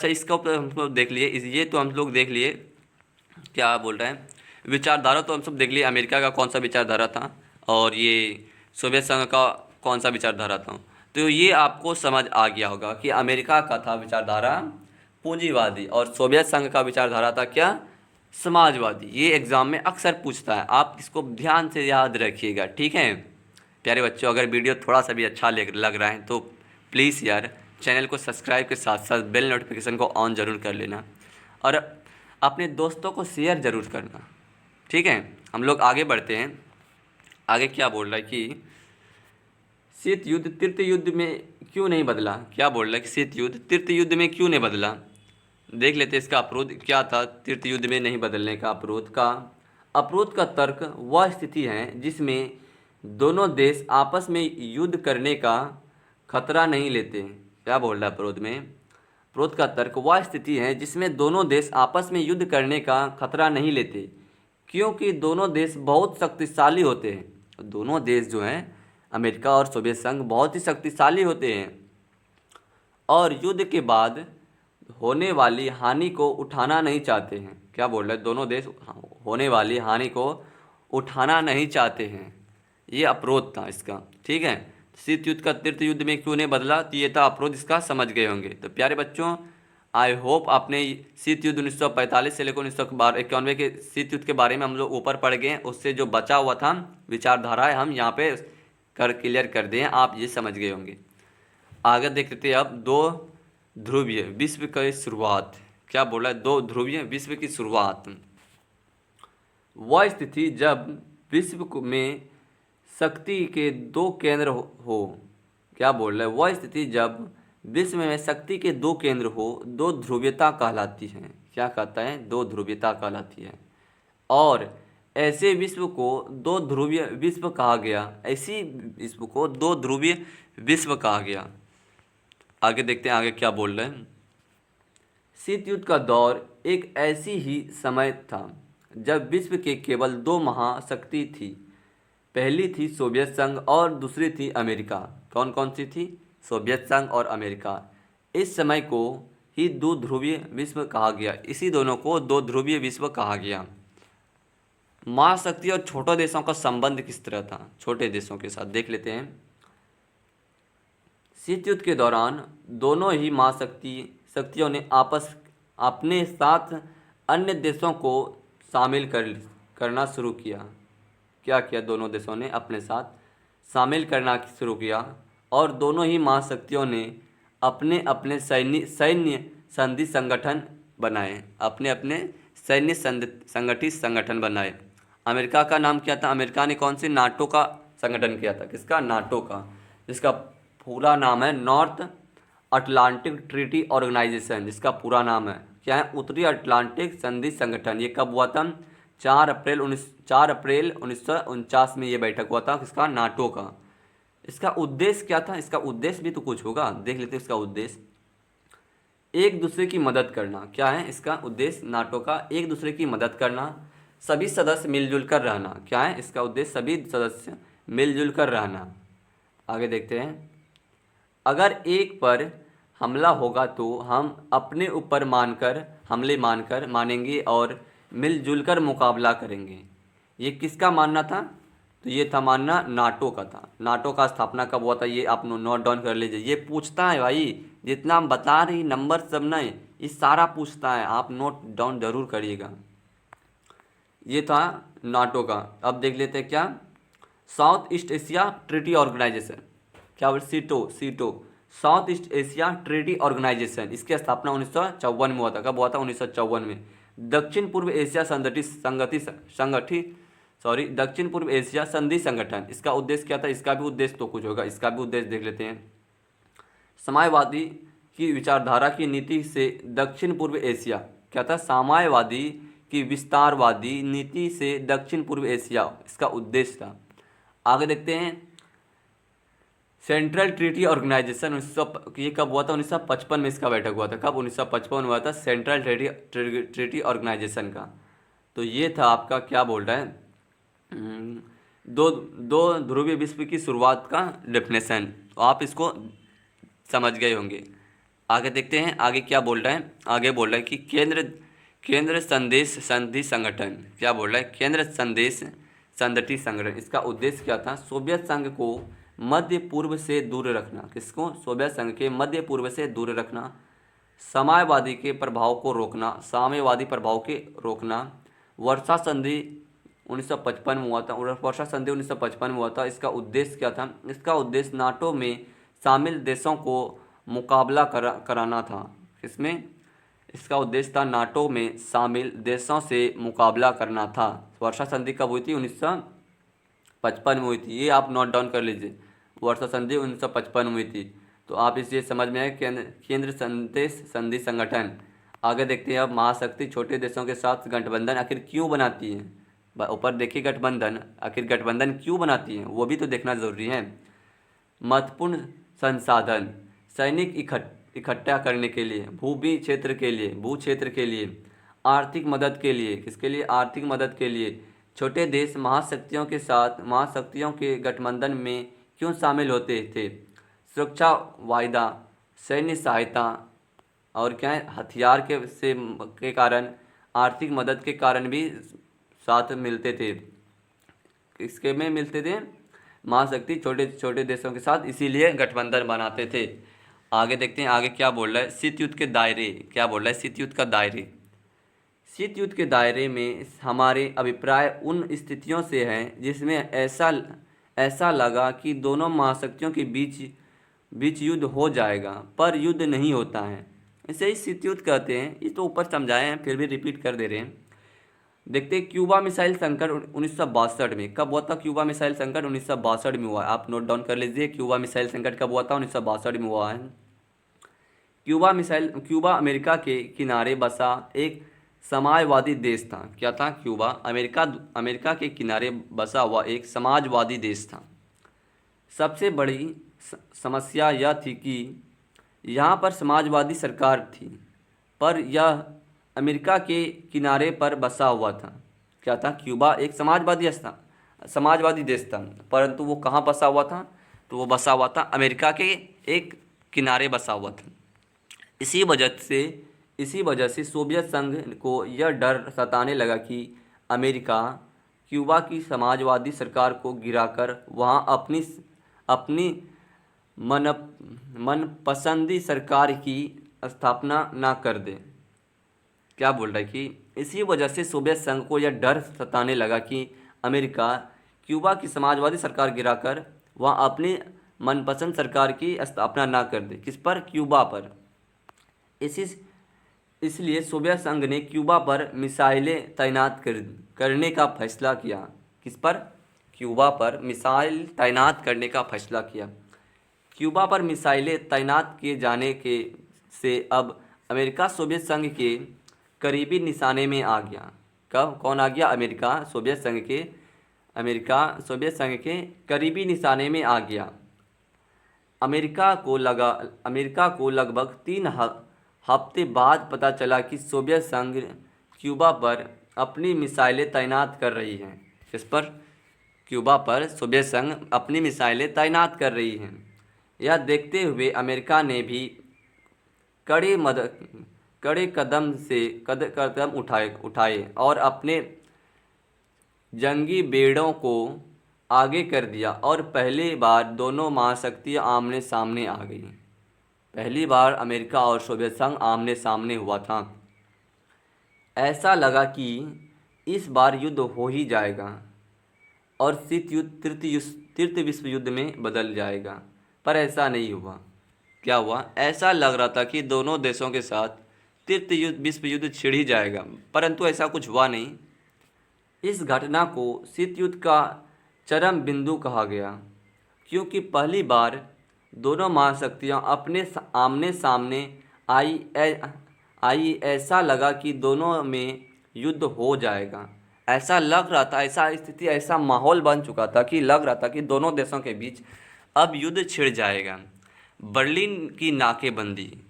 हम लोग देख लिए। ये तो हम लोग देख लिए क्या बोल रहे हैं। विचारधारा तो हम सब देख लिए, अमेरिका का कौन सा विचारधारा था और ये सोवियत संघ का कौन सा विचारधारा था। तो ये आपको समझ आ गया होगा कि अमेरिका का था विचारधारा पूंजीवादी और सोवियत संघ का विचारधारा था क्या? समाजवादी, ये एग्ज़ाम में अक्सर पूछता है, आप इसको ध्यान से याद रखिएगा, ठीक है प्यारे बच्चों। अगर वीडियो थोड़ा सा भी अच्छा लग रहा है तो प्लीज़ यार चैनल को सब्सक्राइब के साथ साथ बेल नोटिफिकेशन को ऑन ज़रूर कर लेना और अपने दोस्तों को शेयर ज़रूर करना, ठीक है। हम लोग आगे बढ़ते हैं। आगे क्या बोल रहा है कि शीत युद्ध तृतीय युद्ध में क्यों नहीं बदला। क्या बोल रहा है कि शीत युद्ध तृतीय युद्ध में क्यों नहीं बदला। देख लेते हैं इसका अवरोध क्या था तृतीय युद्ध में नहीं बदलने का। अवरोध का तर्क वह स्थिति है जिसमें दोनों देश आपस में युद्ध करने का खतरा नहीं लेते। क्या बोल रहा है अवरोध का तर्क वह स्थिति है जिसमें दोनों देश आपस में युद्ध करने का खतरा नहीं लेते, क्योंकि दोनों देश बहुत शक्तिशाली होते हैं। दोनों देश जो हैं अमेरिका और सोवियत संघ बहुत ही शक्तिशाली होते हैं और युद्ध के बाद होने वाली हानि को उठाना नहीं चाहते हैं। क्या बोल रहे हैं, दोनों देश होने वाली हानि को उठाना नहीं चाहते हैं। ये अवरोध था इसका, ठीक है। शीत युद्ध का तृतीय युद्ध में क्यों नहीं बदला, तो ये था अवरोध, इसका समझ गए होंगे। तो प्यारे बच्चों आई होप आपने शीत युद्ध 1945 से लेकर 1991 के शीत युद्ध के बारे में हम लोग ऊपर पढ़ गए हैं। उससे जो बचा हुआ था विचारधाराएं हम यहाँ पे क्लियर कर दिए, आप ये समझ गए होंगे। आगे देख लेते हैं अब दो ध्रुवीय विश्व की शुरुआत। क्या बोला है, दो ध्रुवीय विश्व की शुरुआत वह स्थिति जब विश्व में शक्ति के दो केंद्र हो। क्या बोल रहा है, वह स्थिति जब विश्व में शक्ति के दो केंद्र हो, दो ध्रुवीयता कहलाती है। क्या कहता है, दो ध्रुवीयता कहलाती है। और ऐसे विश्व को दो ध्रुवीय विश्व कहा गया। ऐसी विश्व को दो ध्रुवीय विश्व कहा गया। आगे देखते हैं आगे क्या बोल रहे हैं। शीत युद्ध का दौर एक ऐसी ही समय था जब विश्व के केवल दो महाशक्ति थी। पहली थी सोवियत संघ और दूसरी थी अमेरिका। कौन कौन सी थी, सोवियत संघ और अमेरिका। इस समय को ही दो ध्रुवीय विश्व कहा गया। इसी दोनों को दो ध्रुवीय विश्व कहा गया। महाशक्ति और छोटे देशों का संबंध किस तरह था, छोटे देशों के साथ देख लेते हैं। शीत युद्ध के दौरान दोनों ही शक्तियों ने अपने साथ अन्य देशों को शामिल करना शुरू किया। क्या किया, दोनों देशों ने अपने साथ शामिल करना शुरू किया और दोनों ही महाशक्तियों ने अपने अपने सैन्य संधि संगठन बनाए। अपने अपने सैन्य संगठित संगठन बनाए। अमेरिका का नाम क्या था, अमेरिका ने कौन से नाटो का संगठन किया था, किसका, नाटो का, जिसका पूरा नाम है नॉर्थ अटलांटिक ट्रीटी ऑर्गेनाइजेशन। जिसका पूरा नाम है क्या है, उत्तरी अटलांटिक संधि संगठन। ये कब हुआ था, 4 अप्रैल 1949 में ये बैठक हुआ था, किसका, नाटो का। इसका उद्देश्य क्या था, इसका उद्देश्य भी तो कुछ होगा, देख लेते हैं इसका उद्देश्य। एक दूसरे की मदद करना। क्या है इसका उद्देश्य, नाटो का, एक दूसरे की मदद करना, सभी सदस्य मिलजुल कर रहना। क्या है इसका उद्देश्य, सभी सदस्य मिलजुल कर रहना। आगे देखते हैं। अगर एक पर हमला होगा तो हम अपने ऊपर हमले मानेंगे और मिलजुल कर मुकाबला करेंगे। ये किसका मानना था, तो ये था मानना नाटो का था। नाटो का स्थापना कब हुआ था, ये आप नोट डाउन कर लीजिए। ये पूछता है भाई, जितना हम बता रहे नंबर सब नहीं, ये सारा पूछता है, आप नोट डाउन जरूर करिएगा। ये था नाटो का। अब देख लेते हैं क्या, south east Asia treaty organisation. क्या बोल, SEATO south east Asia treaty organisation. इसकी स्थापना 1954 में हुआ था। कब हुआ था, 1954 में। दक्षिण पूर्व एशिया दक्षिण पूर्व एशिया संधि संगठन। इसका उद्देश्य क्या था, इसका भी उद्देश्य तो कुछ होगा, इसका भी उद्देश्य देख लेते हैं। साम्यवादी की विचारधारा की नीति से दक्षिण पूर्व एशिया। क्या था, साम्यवादी की विस्तारवादी नीति से दक्षिण पूर्व एशिया, इसका उद्देश्य था। आगे देखते हैं। सेंट्रल ट्रीटी ऑर्गेनाइजेशन ये कब हुआ था, 1955 में इसका बैठक हुआ था। कब, 1955 में हुआ था सेंट्रल ट्रीटी ऑर्गेनाइजेशन का। तो ये था आपका, क्या बोल रहा है, दो ध्रुवीय विश्व की शुरुआत का डेफिनेशन। तो आप इसको समझ गए होंगे। आगे देखते हैं आगे क्या बोल रहा है। आगे बोल रहा है कि केंद्र संदेश संधि संगठन। क्या बोल रहा है, केंद्र संदेश संधि संगठन। इसका उद्देश्य क्या था, सोवियत संघ को मध्य पूर्व से दूर रखना। किसको, सोवियत संघ के मध्य पूर्व से दूर रखना, साम्यवादी प्रभाव को रोकना, वर्षा संधि 1955 में हुआ था। वर्षा संधि 1955 में हुआ था। इसका उद्देश्य क्या था? इसका उद्देश्य नाटो में शामिल देशों को मुकाबला कराना था। इसमें इसका उद्देश्य था नाटो में शामिल देशों से मुकाबला करना था। वर्षा संधि कब हुई थी? 1955 में हुई थी। ये आप नोट डाउन कर लीजिए, वर्षा संधि 1955 में हुई थी। तो आप इसे समझ में आए, केंद्र संदेश संधि संगठन। आगे देखते हैं अब, महाशक्ति छोटे देशों के साथ गठबंधन आखिर क्यों बनाती है? ऊपर देखिए गठबंधन, आखिर गठबंधन क्यों बनाती है वो भी तो देखना ज़रूरी है। महत्वपूर्ण संसाधन, सैनिक इकट्ठा करने के लिए, भू क्षेत्र के लिए, आर्थिक मदद के लिए। किसके लिए? आर्थिक मदद के लिए। छोटे देश महाशक्तियों के गठबंधन में क्यों शामिल होते थे? सुरक्षा वायदा, सैन्य सहायता और क्या है, हथियार के कारण, आर्थिक मदद के कारण भी साथ मिलते थे। किसके में मिलते थे? महाशक्ति छोटे छोटे देशों के साथ, इसीलिए गठबंधन बनाते थे। आगे देखते हैं आगे क्या बोल रहा है। शीत युद्ध के दायरे, क्या बोल रहा है? शीत युद्ध का दायरे। शीत युद्ध के दायरे में हमारे अभिप्राय उन स्थितियों से हैं जिसमें ऐसा लगा कि दोनों महाशक्तियों के बीच युद्ध हो जाएगा, पर युद्ध नहीं होता है। इसे ही शीत युद्ध कहते हैं। ये तो ऊपर समझाए हैं, फिर भी रिपीट कर दे रहे हैं। देखते हैं क्यूबा मिसाइल संकट 1962 में। कब हुआ था क्यूबा मिसाइल संकट? 1962 में हुआ है। आप नोट डाउन कर लीजिए, क्यूबा मिसाइल संकट कब हुआ था? 1962 में हुआ है। क्यूबा अमेरिका के किनारे बसा एक समाजवादी देश था। क्या था? क्यूबा अमेरिका के किनारे बसा हुआ एक समाजवादी देश था। सबसे बड़ी समस्या यह थी कि यहाँ पर समाजवादी सरकार थी, पर यह अमेरिका के किनारे पर बसा हुआ था। क्या था? क्यूबा एक समाजवादी देश था, परंतु वो कहाँ बसा हुआ था? तो वो बसा हुआ था अमेरिका के एक किनारे बसा हुआ था। इसी वजह से सोवियत संघ को यह डर सताने लगा कि अमेरिका क्यूबा की समाजवादी सरकार को गिराकर वहाँ अपनी मनपसंदी सरकार की स्थापना ना कर दे। क्या बोल रहा है कि इसी वजह से सोवियत संघ को यह डर सताने लगा कि अमेरिका क्यूबा की समाजवादी सरकार गिराकर वहाँ अपनी मनपसंद सरकार की स्थापना ना कर दे। किस पर? क्यूबा पर। इसलिए सोवियत संघ ने क्यूबा पर मिसाइलें तैनात करने का फैसला किया। किस पर? क्यूबा पर मिसाइल तैनात करने का फैसला किया। क्यूबा पर मिसाइलें तैनात किए जाने से अब अमेरिका सोवियत संघ के करीबी निशाने में आ गया। कब? कौन आ गया? अमेरिका सोवियत संघ के करीबी निशाने में आ गया। अमेरिका को लगभग 3 हफ्ते बाद पता चला कि सोवियत संघ क्यूबा पर अपनी मिसाइलें तैनात कर रही है। किस पर? क्यूबा पर सोवियत संघ अपनी मिसाइलें तैनात कर रही हैं। यह देखते हुए अमेरिका ने भी कड़े कदम उठाए और अपने जंगी बेड़ों को आगे कर दिया और पहली बार दोनों महाशक्तियाँ आमने सामने आ गई। पहली बार अमेरिका और सोवियत संघ आमने सामने हुआ था। ऐसा लगा कि इस बार युद्ध हो ही जाएगा और शीत युद्ध तृतीय विश्व युद्ध में बदल जाएगा, पर ऐसा नहीं हुआ। क्या हुआ? ऐसा लग रहा था कि दोनों देशों के साथ तृतीय विश्व युद्ध छिड़ ही जाएगा, परंतु ऐसा कुछ हुआ नहीं। इस घटना को शीत युद्ध का चरम बिंदु कहा गया, क्योंकि पहली बार दोनों महाशक्तियाँ अपने आमने सामने आई। ऐसा लगा कि दोनों में युद्ध हो जाएगा। ऐसा लग रहा था, ऐसा माहौल बन चुका था कि लग रहा था कि दोनों देशों के बीच अब युद्ध छिड़ जाएगा। बर्लिन की नाकेबंदी।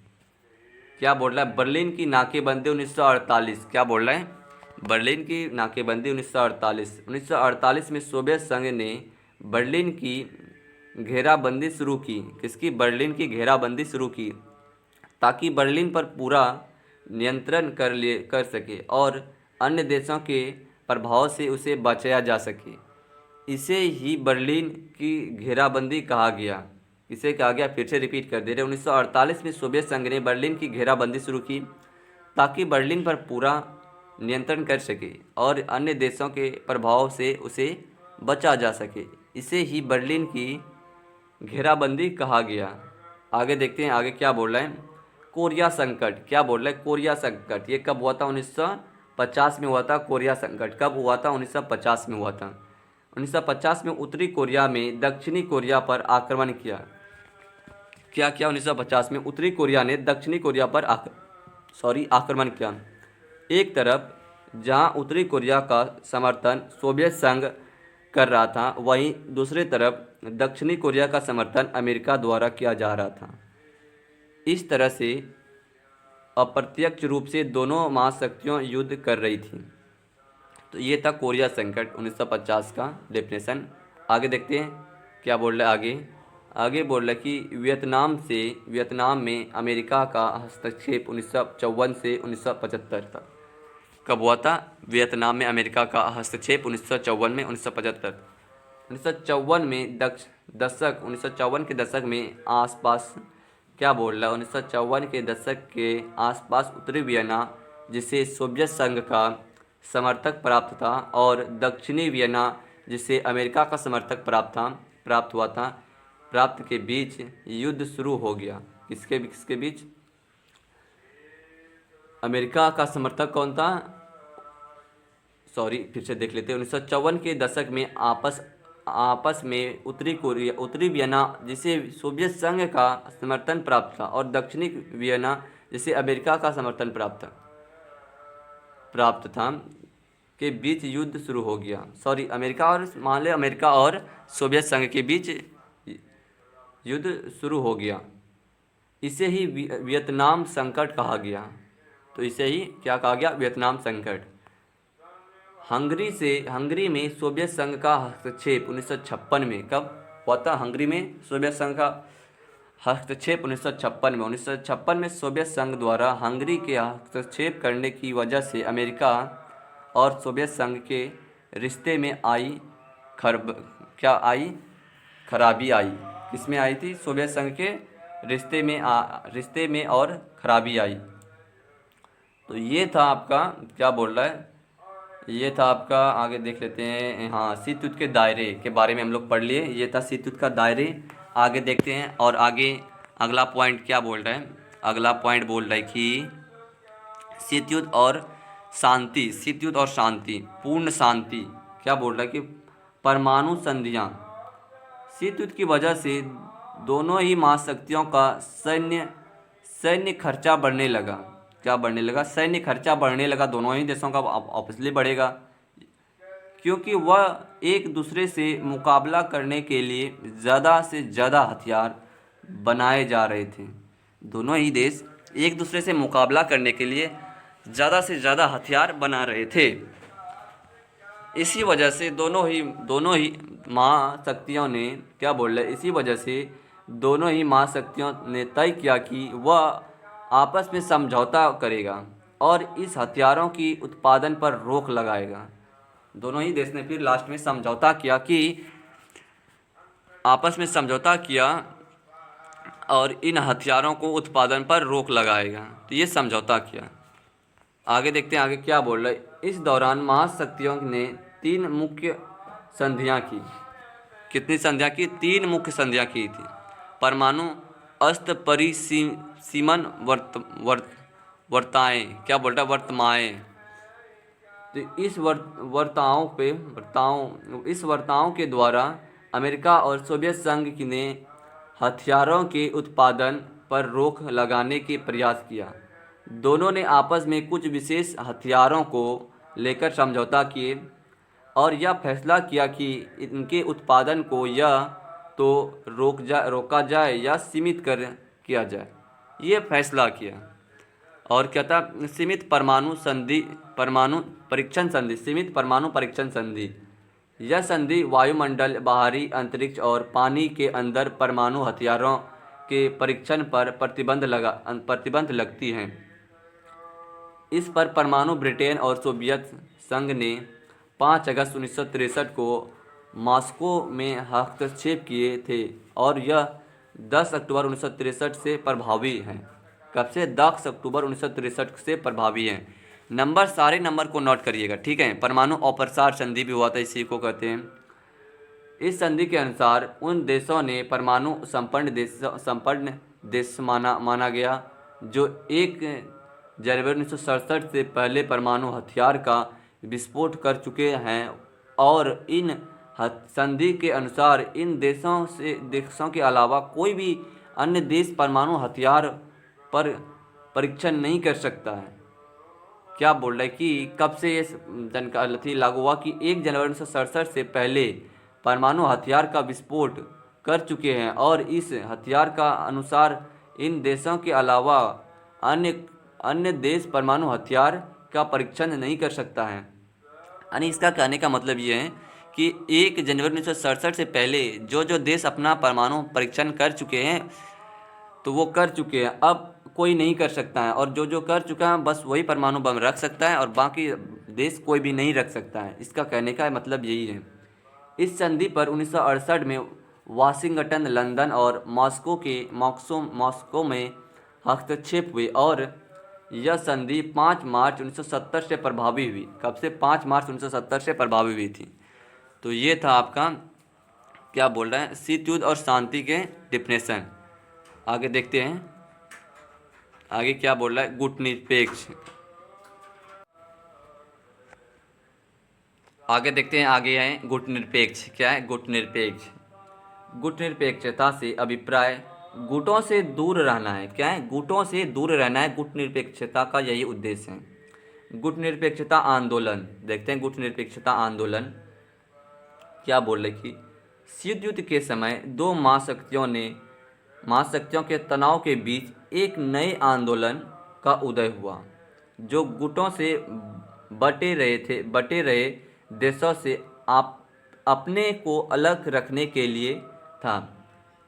क्या बोल रहा है? बर्लिन की नाकेबंदी 1948। क्या बोल रहा है? बर्लिन की नाकेबंदी 1948 में सोवियत संघ ने बर्लिन की घेराबंदी शुरू की। किसकी? बर्लिन की घेराबंदी शुरू की, ताकि बर्लिन पर पूरा नियंत्रण कर सके और अन्य देशों के प्रभाव से उसे बचाया जा सके। इसे ही बर्लिन की घेराबंदी कहा गया। इसे कहा गया, फिर से रिपीट कर दे रहे। 1948 में सोवियत संघ ने बर्लिन की घेराबंदी शुरू की, ताकि बर्लिन पर पूरा नियंत्रण कर सके और अन्य देशों के प्रभाव से उसे बचा जा सके। इसे ही बर्लिन की घेराबंदी कहा गया। आगे देखते हैं आगे क्या बोल रहा है। कोरिया संकट, क्या बोल रहा है, कोरिया संकट ये कब हुआ था? 1950 में हुआ था। कोरिया संकट कब हुआ था? 1950 में हुआ था। 1950 में उत्तरी कोरिया में दक्षिणी कोरिया पर आक्रमण किया। क्या किया? 1950 में उत्तरी कोरिया ने दक्षिणी कोरिया पर आक्रमण किया। एक तरफ जहां उत्तरी कोरिया का समर्थन सोवियत संघ कर रहा था, वहीं दूसरी तरफ दक्षिणी कोरिया का समर्थन अमेरिका द्वारा किया जा रहा था। इस तरह से अप्रत्यक्ष रूप से दोनों महाशक्तियां युद्ध कर रही थीं। तो ये था कोरिया संकट 1950 का डेफिनेशन। आगे देखते हैं क्या बोल रहा है आगे। आगे बोल रहा है कि वियतनाम में अमेरिका का हस्तक्षेप 1954 से 1975 तक। कब हुआ था? वियतनाम में अमेरिका का हस्तक्षेप 1954 में 1975। 1954 में 1954 के दशक में आसपास, क्या बोल रहा है, 1954 के दशक के आसपास उत्तरी वियना, जिसे सोवियत संघ का समर्थक प्राप्त था, और दक्षिणी वियना, जिसे अमेरिका का समर्थक प्राप्त के बीच युद्ध शुरू हो गया। किसके बीच? अमेरिका का समर्थक कौन था? फिर से देख लेते हैं। 1954 के दशक में आपस में उत्तरी वियना, जिसे सोवियत संघ का समर्थन प्राप्त था, और दक्षिणी वियना, जिसे अमेरिका का समर्थन प्राप्त था, के बीच युद्ध शुरू हो गया। अमेरिका और सोवियत संघ के बीच युद्ध शुरू हो गया। इसे ही वियतनाम संकट कहा गया। तो इसे ही क्या कहा गया? वियतनाम संकट। हंगरी में सोवियत संघ का हस्तक्षेप 1956 में। कब हुआ था हंगरी में सोवियत संघ का हस्तक्षेप? 1956 में। 1956 में सोवियत संघ द्वारा हंगरी के हस्तक्षेप करने की वजह से अमेरिका और सोवियत संघ के रिश्ते में खराबी आई। किसमें आई थी? सोवियत संघ के रिश्ते में और खराबी आई। तो ये था आपका, क्या बोल रहा है, ये था आपका। आगे देख लेते हैं। हाँ, शीत युद्ध के दायरे के बारे में हम लोग पढ़ लिए। ये था शीत युद्ध का दायरे। आगे देखते हैं और आगे अगला पॉइंट क्या बोल रहा है। अगला पॉइंट बोल रहा है कि शीत युद्ध और शांति, पूर्ण शांति। क्या बोल रहा है कि परमाणु संधियाँ। शीत युद्ध की वजह से दोनों ही महाशक्तियों का सैन्य खर्चा बढ़ने लगा। क्या बढ़ने लगा? सैन्य खर्चा बढ़ने लगा। दोनों ही देशों का ऑब्वियसली बढ़ेगा, क्योंकि वह एक दूसरे से मुकाबला करने के लिए ज़्यादा से ज़्यादा हथियार बनाए जा रहे थे। दोनों ही देश एक दूसरे से मुकाबला करने के लिए ज़्यादा से ज़्यादा हथियार बना रहे थे। इसी वजह से दोनों ही महाशक्तियों ने, क्या बोल रहे, इसी वजह से दोनों ही महाशक्तियों ने तय किया कि वह आपस में समझौता करेगा और इस हथियारों की उत्पादन पर रोक लगाएगा। दोनों ही देश ने फिर लास्ट में समझौता किया कि आपस में समझौता किया और इन हथियारों को उत्पादन पर रोक लगाएगा। तो ये समझौता किया। आगे देखते हैं आगे क्या बोल रहा है। इस दौरान महाशक्तियों ने 3 मुख्य संधियां की। कितनी संधियां की? 3 मुख्य संधियां की थी। परमाणु अस्त्र परिसीमन वर्ताएं। क्या बोल रहा है? वर्तमाएं। तो इस वर्ताओं के द्वारा अमेरिका और सोवियत संघ ने हथियारों के उत्पादन पर रोक लगाने के प्रयास किया। दोनों ने आपस में कुछ विशेष हथियारों को लेकर समझौता किए और यह फैसला किया कि इनके उत्पादन को या तो रोका जाए या सीमित किया जाए। ये फैसला किया। और क्या था? सीमित परमाणु परीक्षण संधि। यह संधि वायुमंडल, बाहरी अंतरिक्ष और पानी के अंदर परमाणु हथियारों के परीक्षण पर प्रतिबंध लगती है। इस पर परमाणु ब्रिटेन और सोवियत संघ ने 5 अगस्त 1963 को मॉस्को में हस्तक्षेप किए थे और यह 10 अक्टूबर 1963 से प्रभावी हैं। कब से? 10 अक्टूबर 1963 से प्रभावी हैं। सारे नंबर को नोट करिएगा, ठीक है। परमाणु अप्रसार संधि भी हुआ था, इसी को कहते हैं। इस संधि के अनुसार उन देशों ने परमाणु संपन्न देश माना गया जो 1 जनवरी 1967 से पहले परमाणु हथियार का विस्फोट कर चुके हैं, और इन संधि के अनुसार इन देशों के अलावा कोई भी अन्य देश परमाणु हथियार पर परीक्षण नहीं कर सकता है। क्या बोल रहा है कि कब से ये जानकारी लागू हुआ कि 1 जनवरी 1967 से पहले परमाणु हथियार का विस्फोट कर चुके हैं, और इस हथियार का अनुसार इन देशों के अलावा अन्य देश परमाणु हथियार का परीक्षण नहीं कर सकता है। यानी इसका कहने का मतलब ये है कि 1 जनवरी 1967 से पहले जो देश अपना परमाणु परीक्षण कर चुके हैं तो वो कर चुके हैं, अब कोई नहीं कर सकता है, और जो कर चुका है बस वही परमाणु बम रख सकता है और बाकी देश कोई भी नहीं रख सकता है। इसका कहने का मतलब यही है। इस संधि पर 1968 में वाशिंगटन, लंदन और मॉस्को में हस्तक्षेप हुए, और यह संधि 5 मार्च 1970 से प्रभावी हुई। कब से? 5 मार्च 1970 से प्रभावी हुई थी। तो ये था आपका, क्या बोल रहा है, शीत युद्ध और शांति के डिफिनेशन। आगे देखते हैं, आगे क्या बोल रहा है, गुटनिरपेक्ष। आगे देखते हैं, आगे है गुटनिरपेक्ष। क्या है गुटनिरपेक्ष? गुटनिरपेक्षता से अभिप्राय गुटों से दूर रहना है। क्या है? गुटों से दूर रहना है। गुटनिरपेक्षता का यही उद्देश्य है। गुटनिरपेक्षता आंदोलन देखते हैं। गुटनिरपेक्षता आंदोलन क्या बोल रहे कि शीत युद्ध के समय दो महाशक्तियों के तनाव के बीच एक नए आंदोलन का उदय हुआ, जो गुटों से बटे रहे देशों से अपने को अलग रखने के लिए था।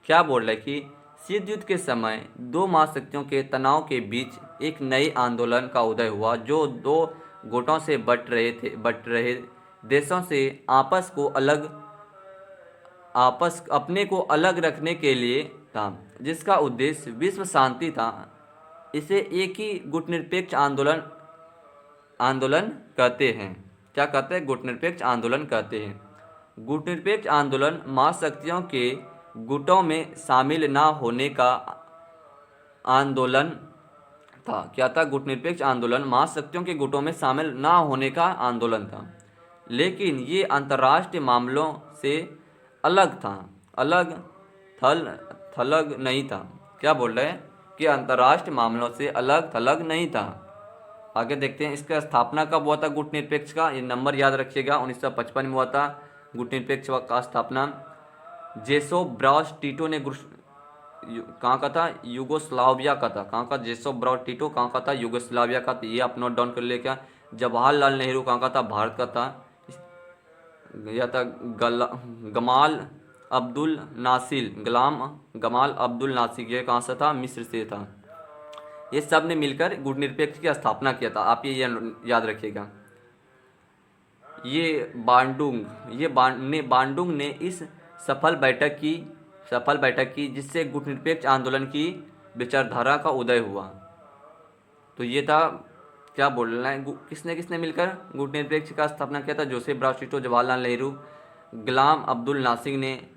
क्या बोल रहा है कि शीत युद्ध के समय दो महाशक्तियों के तनाव के बीच एक नए आंदोलन का उदय हुआ, जो दो गुटों से बट रहे देशों से अपने को अलग रखने के लिए था, जिसका उद्देश्य विश्व शांति था। इसे एक ही गुटनिरपेक्ष आंदोलन कहते हैं। क्या कहते हैं? गुटनिरपेक्ष आंदोलन कहते हैं। गुटनिरपेक्ष आंदोलन महाशक्तियों के गुटों में शामिल ना होने का आंदोलन था। क्या था? गुटनिरपेक्ष आंदोलन महाशक्तियों के गुटों में शामिल ना होने का आंदोलन था, लेकिन ये अंतर्राष्ट्रीय मामलों से अलग था, थलग नहीं था। क्या बोल रहे हैं कि अंतर्राष्ट्रीय मामलों से अलग थलग नहीं था। आगे देखते हैं, इसका स्थापना कब हुआ था गुटनिरपेक्ष का? ये नंबर याद रखिएगा। 1955 में हुआ था गुटनिरपेक्ष का स्थापना। जेसोव ब्रास टीटो ने कहाँ का था? यूगोस्लाविया का था। कहाँ का? जेसोव ब्रास टीटो कहाँ का था? यूगोस्लाविया का था। ये आप नोट डाउन कर ले। क्या जवाहरलाल नेहरू कहाँ का था? भारत का था। यह था गमाल अब्दुल नासिर। ये कहाँ से था? मिस्र से था। ये सब ने मिलकर गुटनिरपेक्ष की स्थापना किया था। आप ये याद रखिएगा। ये बांडुंग ने इस सफल बैठक की जिससे गुटनिरपेक्ष आंदोलन की विचारधारा का उदय हुआ। तो ये था, क्या बोल रहे हैं, किसने मिलकर गुटनिरपेक्ष का स्थापना किया था? Joseph Broz Tito, Jawaharlal Nehru, गुलाम अब्दुल नासिर ने।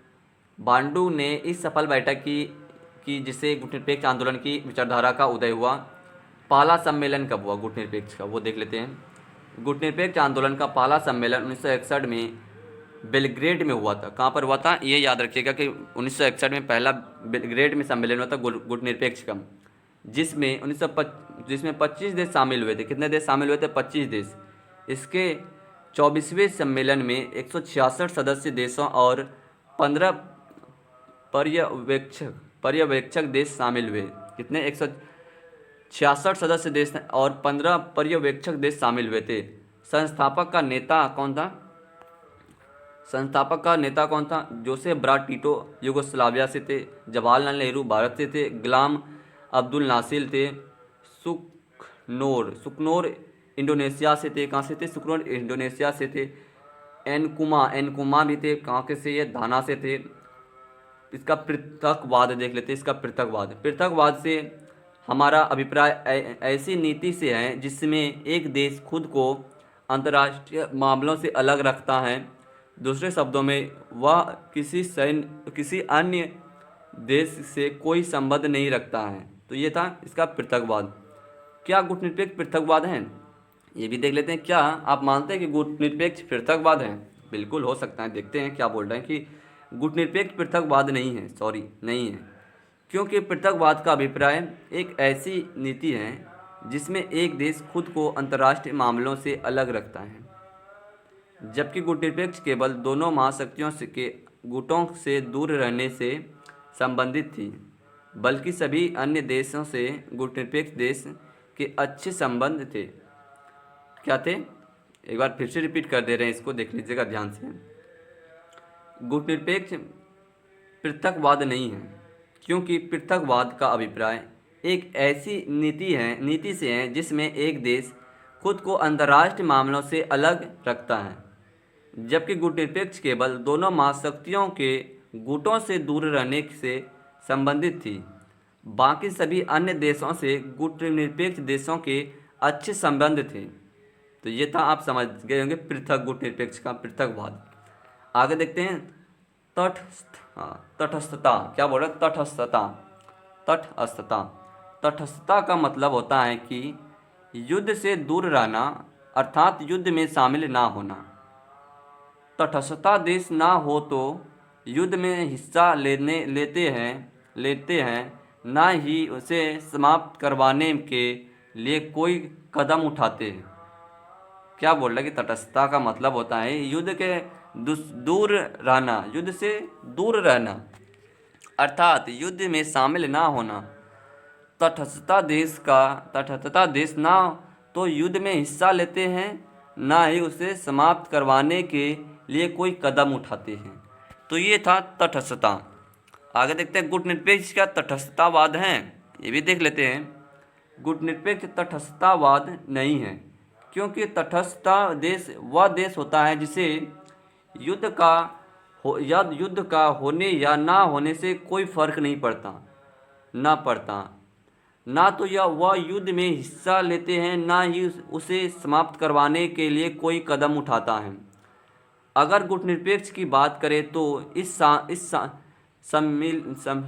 बांडुंग ने इस सफल बैठक की जिससे गुटनिरपेक्ष आंदोलन की विचारधारा का उदय हुआ। पहला सम्मेलन कब हुआ गुटनिरपेक्ष का, वो देख लेते हैं। गुटनिरपेक्ष आंदोलन का पहला सम्मेलन 1961 में बेलग्रेड में हुआ था। कहाँ पर हुआ था? ये याद रखिएगा कि 1961 में पहला बेलग्रेड में सम्मेलन हुआ था गुटनिरपेक्ष का, जिसमें 25 देश शामिल हुए थे। कितने देश शामिल हुए थे? 25 देश। इसके 24वें सम्मेलन में 166 सदस्य देशों और 15 पर्यवेक्षक देश शामिल हुए। कितने? 166 सदस्य देश और 15 पर्यवेक्षक देश शामिल हुए थे। संस्थापक का नेता कौन था? जोसेफ ब्रास टीटो यूगोस्लाविया से थे। जवाहरलाल नेहरू भारत से थे। गुलाम अब्दुल नासिर थे सुकनोर इंडोनेशिया से थे। कहाँ से थे? सुकनोर इंडोनेशिया से थे। एनकुमा भी थे। कहाँ के से? ये धाना से थे। इसका पृथकवाद देख लेते हैं। इसका पृथकवाद से हमारा अभिप्राय ऐसी नीति से है जिसमें एक देश खुद को अंतर्राष्ट्रीय मामलों से अलग रखता है। दूसरे शब्दों में वह किसी अन्य देश से कोई संबंध नहीं रखता है। तो ये था इसका पृथकवाद। क्या गुटनिरपेक्ष पृथकवाद है? ये भी देख लेते हैं। क्या आप मानते हैं कि गुटनिरपेक्ष पृथकवाद है? बिल्कुल हो सकता है। देखते हैं क्या बोल रहे हैं कि गुटनिरपेक्ष पृथकवाद नहीं है, नहीं है, क्योंकि पृथकवाद का अभिप्राय एक ऐसी नीति है जिसमें एक देश खुद को अंतर्राष्ट्रीय मामलों से अलग रखता है, जबकि गुटनिरपेक्ष केवल दोनों महाशक्तियों के गुटों से दूर रहने से संबंधित थी, बल्कि सभी अन्य देशों से गुटनिरपेक्ष देश के अच्छे संबंध थे। क्या थे? एक बार फिर से रिपीट कर दे रहे हैं, इसको देख लीजिएगा ध्यान से। गुटनिरपेक्ष पृथकवाद नहीं है, क्योंकि पृथकवाद का अभिप्राय एक ऐसी नीति से है जिसमें एक देश खुद को अंतर्राष्ट्रीय मामलों से अलग रखता है, जबकि गुटनिरपेक्ष केवल दोनों महाशक्तियों के गुटों से दूर रहने से संबंधित थी, बाकी सभी अन्य देशों से गुटनिरपेक्ष देशों के अच्छे संबंध थे। तो ये था, आप समझ गए होंगे गुटनिरपेक्ष का पृथकवाद। आगे देखते हैं तटस्थता। क्या बोल रहे हैं? तटस्थता का मतलब होता है कि युद्ध से दूर रहना, अर्थात युद्ध में शामिल ना होना। तटस्थता देश ना हो तो युद्ध में हिस्सा लेते हैं, ना ही उसे समाप्त करवाने के लिए कोई कदम उठाते हैं। क्या बोल रहा है कि तटस्थता का मतलब होता है युद्ध के दूर रहना, युद्ध से दूर रहना, अर्थात युद्ध में शामिल ना होना। तटस्थता देश ना तो युद्ध में हिस्सा लेते हैं, ना ही उसे समाप्त करवाने के लिए कोई कदम उठाते हैं। तो ये था तटस्थता। आगे देखते हैं गुटनिरपेक्ष क्या तटस्थतावाद है, ये भी देख लेते हैं। गुटनिरपेक्ष तटस्थतावाद नहीं है, क्योंकि तटस्थता देश वह देश होता है जिसे युद्ध का होने या ना होने से कोई फर्क नहीं पड़ता, ना तो वह युद्ध में हिस्सा लेते हैं, ना ही उसे समाप्त करवाने के लिए कोई कदम उठाता है। अगर गुटनिरपेक्ष की बात करें तो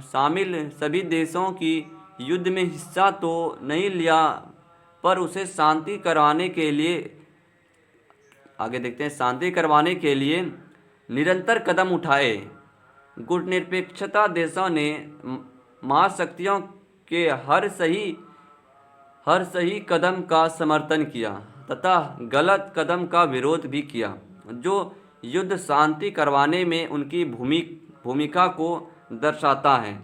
शामिल सभी देशों की युद्ध में हिस्सा तो नहीं लिया, पर उसे शांति करवाने के लिए, आगे देखते हैं, शांति करवाने के लिए निरंतर कदम उठाए। गुटनिरपेक्षता देशों ने महाशक्तियों के हर सही कदम का समर्थन किया तथा गलत कदम का विरोध भी किया, जो युद्ध शांति करवाने में उनकी भूमिका को दर्शाता है।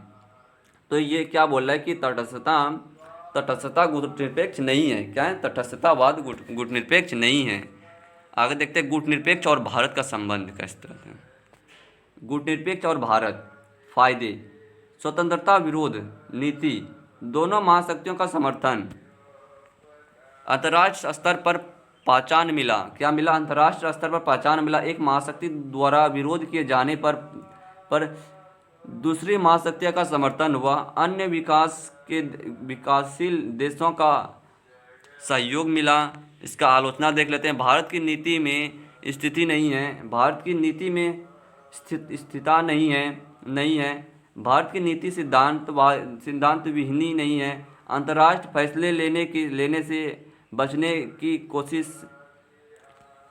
तो ये क्या बोल रहा है कि तटस्थता गुटनिरपेक्ष नहीं है। क्या है? तटस्थतावाद गुटनिरपेक्ष नहीं है। आगे देखते हैं गुटनिरपेक्ष और भारत का संबंध किस तरह से। गुटनिरपेक्ष और भारत। फायदे: स्वतंत्रता विरोध नीति, दोनों महाशक्तियों का समर्थन, अंतर्राष्ट्रीय स्तर पर पहचान मिला। क्या मिला? अंतर्राष्ट्रीय स्तर पर पहचान मिला। एक महाशक्ति द्वारा विरोध किए जाने पर दूसरी महाशक्तियों का समर्थन हुआ। अन्य विकासशील देशों का सहयोग मिला। इसका आलोचना देख लेते हैं। भारत की नीति में स्थिति नहीं है। भारत की नीति में स्थिरता नहीं है। भारत की नीति सिद्धांत विहीन नहीं है। अंतर्राष्ट्रीय फैसले लेने से बचने की कोशिश।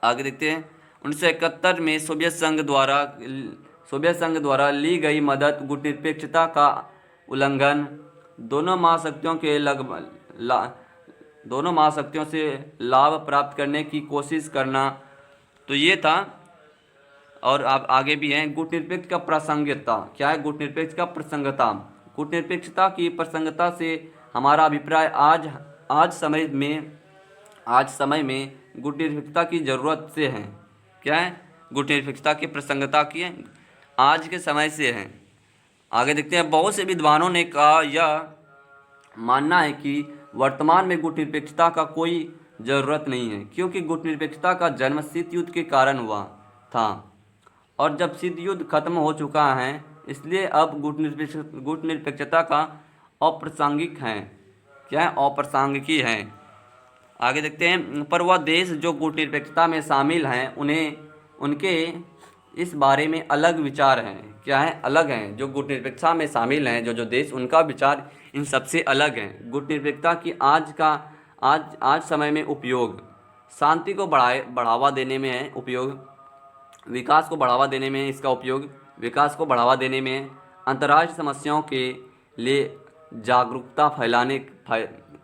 आगे देखते हैं 1971 में सोवियत संघ द्वारा ली गई मदद, गुटनिरपेक्षता का उल्लंघन, दोनों महाशक्तियों से लाभ प्राप्त करने की कोशिश करना। तो ये था। और आप आगे भी हैं। गुटनिरपेक्ष का प्रासंगिकता। क्या है गुटनिरपेक्ष का प्रसंगता? गुटनिरपेक्षता की प्रसंगता से हमारा अभिप्राय आज समय में गुटनिरपेक्षता की ज़रूरत से है। क्या है? गुटनिरपेक्षता की प्रसंगता की आज के समय से है। आगे देखते हैं। बहुत से विद्वानों ने कहा यह मानना है कि वर्तमान में गुटनिरपेक्षता का कोई ज़रूरत नहीं है, क्योंकि गुटनिरपेक्षता का जन्म शीत युद्ध के कारण हुआ था, और जब शीत युद्ध खत्म हो चुका है, इसलिए अब गुटनिरपेक्षता का अप्रासंगिक है। क्या है, अप्रासंगिक हैं। आगे देखते हैं, पर वह देश जो गुटनिरपेक्षता में शामिल हैं उन्हें उनके इस बारे में अलग विचार हैं। क्या है, अलग हैं। जो गुटनिरपेक्षता में शामिल हैं, जो देश, उनका विचार इन सबसे अलग हैं। गुटनिरपेक्षता की आज समय में उपयोग शांति को बढ़ावा देने में है उपयोग, विकास को बढ़ावा देने में इसका उपयोग, विकास को बढ़ावा देने में, अंतर्राष्ट्रीय समस्याओं के लिए जागरूकता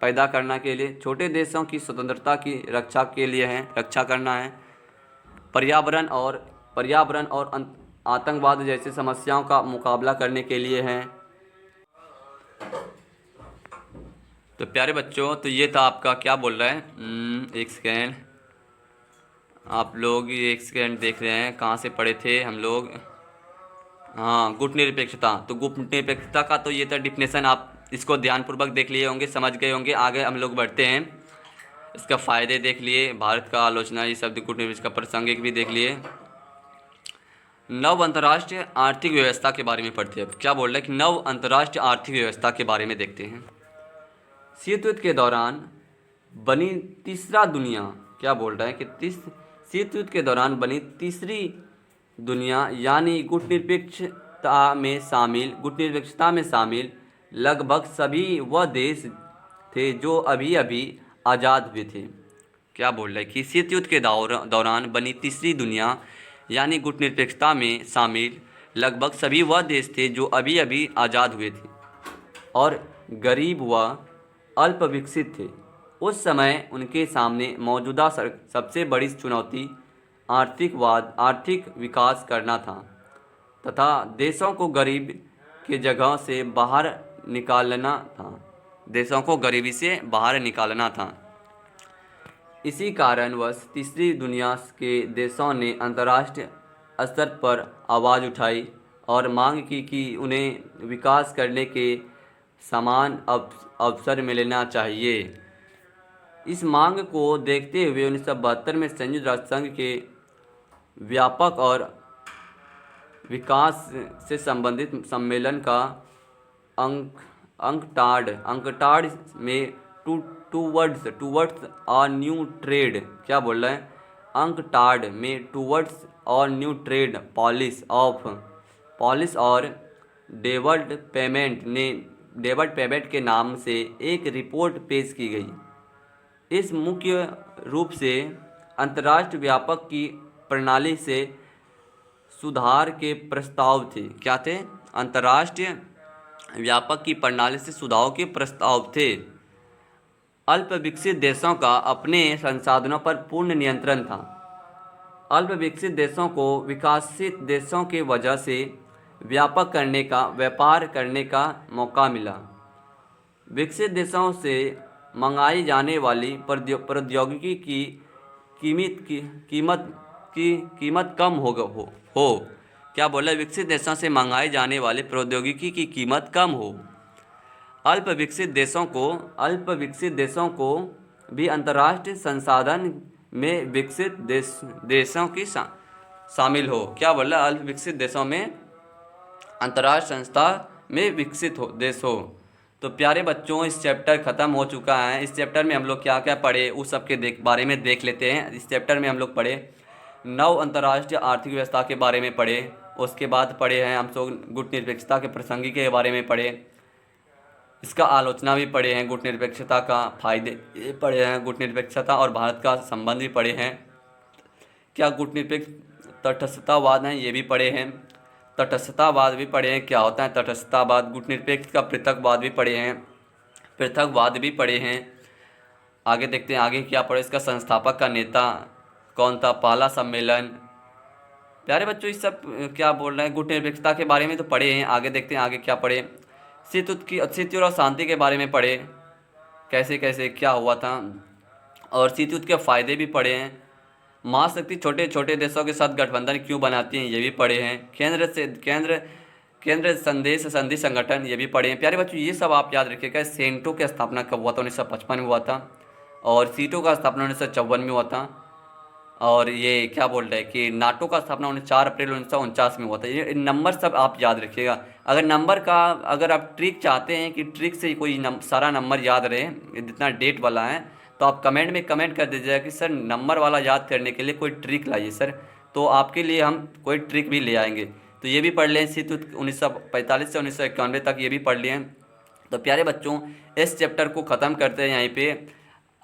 पैदा करना के लिए, छोटे देशों की स्वतंत्रता की रक्षा के लिए है, रक्षा करना है, पर्यावरण और आतंकवाद जैसी समस्याओं का मुकाबला करने के लिए है। तो प्यारे बच्चों, तो ये था आपका, क्या बोल रहा है, एक सेकेंड, आप लोग ये एक सेकेंड देख रहे हैं, कहाँ से पढ़े थे हम लोग। हाँ, गुटनिरपेक्षता। तो गुटनिरपेक्षता का तो ये था डिफिनेशन, आप इसको ध्यानपूर्वक देख लिए होंगे, समझ गए होंगे। आगे हम लोग बढ़ते हैं, इसका फ़ायदे देख लिए, भारत का आलोचना, ये शब्द गुटनिरपेक्षता का प्रासंगिक भी देख लिए। नव अंतर्राष्ट्रीय आर्थिक व्यवस्था के बारे में पढ़ते हैं। क्या बोल रहा है कि नव अंतर्राष्ट्रीय आर्थिक व्यवस्था के बारे में देखते हैं। शीत युद्ध के दौरान बनी तीसरा दुनिया, क्या बोल रहा है कि शीत युद्ध के दौरान बनी तीसरी दुनिया यानी गुटनिरपेक्षता में शामिल लगभग सभी वह देश थे जो अभी अभी आज़ाद हुए थे। क्या बोल रहा है कि शीत युद्ध के दौरान बनी तीसरी दुनिया यानी गुटनिरपेक्षता में शामिल लगभग सभी वह देश थे जो अभी अभी आज़ाद हुए थे और गरीब व अल्प विकसित थे। उस समय उनके सामने मौजूदा सबसे बड़ी चुनौती आर्थिक विकास करना था तथा देशों को गरीब के जगह से बाहर निकालना था, देशों को गरीबी से बाहर निकालना था। इसी कारणवश तीसरी दुनिया के देशों ने अंतर्राष्ट्रीय स्तर पर आवाज़ उठाई और मांग की कि उन्हें विकास करने के समान अवसर मिलना चाहिए। इस मांग को देखते हुए 1972 में संयुक्त राष्ट्र संघ के व्यापक और विकास से संबंधित सम्मेलन का अंकटाड में टूवर्ड्स अ न्यू ट्रेड, क्या बोल रहा है, अंकटाड में towards a new trade policy और डेवल्ड पेमेंट के नाम से एक रिपोर्ट पेश की गई। इस मुख्य रूप से अंतर्राष्ट्रीय व्यापक की प्रणाली से सुधार के प्रस्ताव थे। क्या थे? अंतर्राष्ट्रीय व्यापक की प्रणाली से सुधार के प्रस्ताव थे। अल्प विकसित देशों का अपने संसाधनों पर पूर्ण नियंत्रण था। अल्प विकसित देशों को विकसित देशों के वजह से व्यापार करने का मौका मिला। विकसित देशों से मंगाई जाने वाली प्रौद्योगिकी की कीमत कम हो। क्या बोला? विकसित देशों से मंगाई जाने वाली प्रौद्योगिकी की कीमत कम हो। अल्प विकसित देशों को भी अंतर्राष्ट्रीय संसाधन में विकसित देशों की शामिल हो। क्या बोला? अल्प विकसित देशों में अंतर्राष्ट्रीय संस्था में विकसित देश हो। तो प्यारे बच्चों, इस चैप्टर ख़त्म हो चुका है। इस चैप्टर में हम लोग क्या क्या पढ़े उस सब के बारे में देख लेते हैं। इस चैप्टर में हम लोग पढ़े नव अंतर्राष्ट्रीय आर्थिक व्यवस्था के बारे में पढ़े। उसके बाद पढ़े हैं हम लोग गुटनिरपेक्षता के प्रसंगी के बारे में पढ़े, इसका आलोचना भी पढ़े हैं, गुटनिरपेक्षता का फायदे ये पढ़े हैं, गुटनिरपेक्षता और भारत का संबंध भी पढ़े हैं। क्या गुटनिरपेक्ष तटस्थतावाद हैं ये भी पढ़े हैं, तटस्थतावाद भी पढ़े हैं, क्या होता है तटस्थतावाद। गुटनिरपेक्ष का पृथकवाद भी पढ़े हैं, पृथकवाद भी पढ़े हैं। आगे देखते हैं आगे क्या पढ़े। इसका संस्थापक का नेता कौन था, पहला सम्मेलन। प्यारे बच्चों, इस सब क्या बोल रहे हैं गुटनिरपेक्षता के बारे में तो पढ़े हैं। आगे देखते हैं आगे क्या पढ़े। शीत युद्ध और शांति के बारे में पढ़े, कैसे कैसे क्या हुआ था, और शीत युद्ध के फायदे भी पढ़े हैं। महाशक्ति छोटे छोटे देशों के साथ गठबंधन क्यों बनाती हैं ये भी पढ़े हैं। केंद्र संधि संगठन ये भी पढ़े हैं। प्यारे बच्चों, ये सब आप याद रखिएगा। सेंटो की स्थापना कब हुआ था? 1955 में हुआ था, और सीटो का स्थापना 1954 में हुआ था। और ये क्या बोल रहे हैं कि नाटो का स्थापना 4 अप्रैल 1949 में हुआ था। ये नंबर सब आप याद रखिएगा। अगर आप ट्रिक चाहते हैं कि ट्रिक से कोई सारा नंबर याद रहे, जितना डेट वाला है, तो आप कमेंट में कमेंट कर दीजिएगा कि सर नंबर वाला याद करने के लिए कोई ट्रिक लाइए सर, तो आपके लिए हम कोई ट्रिक भी ले आएंगे। तो ये भी पढ़ लें, सी 1945 से 1991 तक ये भी पढ़ लिए। तो प्यारे बच्चों, इस चैप्टर को ख़त्म करते हैं यहीं पे।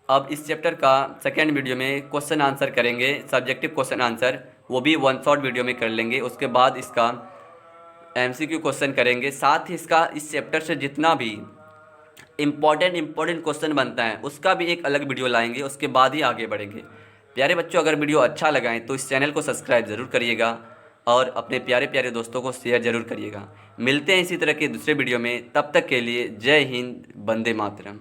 अब इस चैप्टर का सेकेंड वीडियो में क्वेश्चन आंसर करेंगे, सब्जेक्टिव क्वेश्चन आंसर, वो भी वन शॉट वीडियो में कर लेंगे। उसके बाद इसका एमसीक्यू क्वेश्चन करेंगे। साथ ही इस चैप्टर से जितना भी इम्पॉर्टेंट क्वेश्चन बनता है उसका भी एक अलग वीडियो लाएंगे, उसके बाद ही आगे बढ़ेंगे। प्यारे बच्चों, अगर वीडियो अच्छा लगा है तो इस चैनल को सब्सक्राइब ज़रूर करिएगा और अपने प्यारे प्यारे दोस्तों को शेयर ज़रूर करिएगा। मिलते हैं इसी तरह के दूसरे वीडियो में, तब तक के लिए जय हिंद, वंदे मातरम।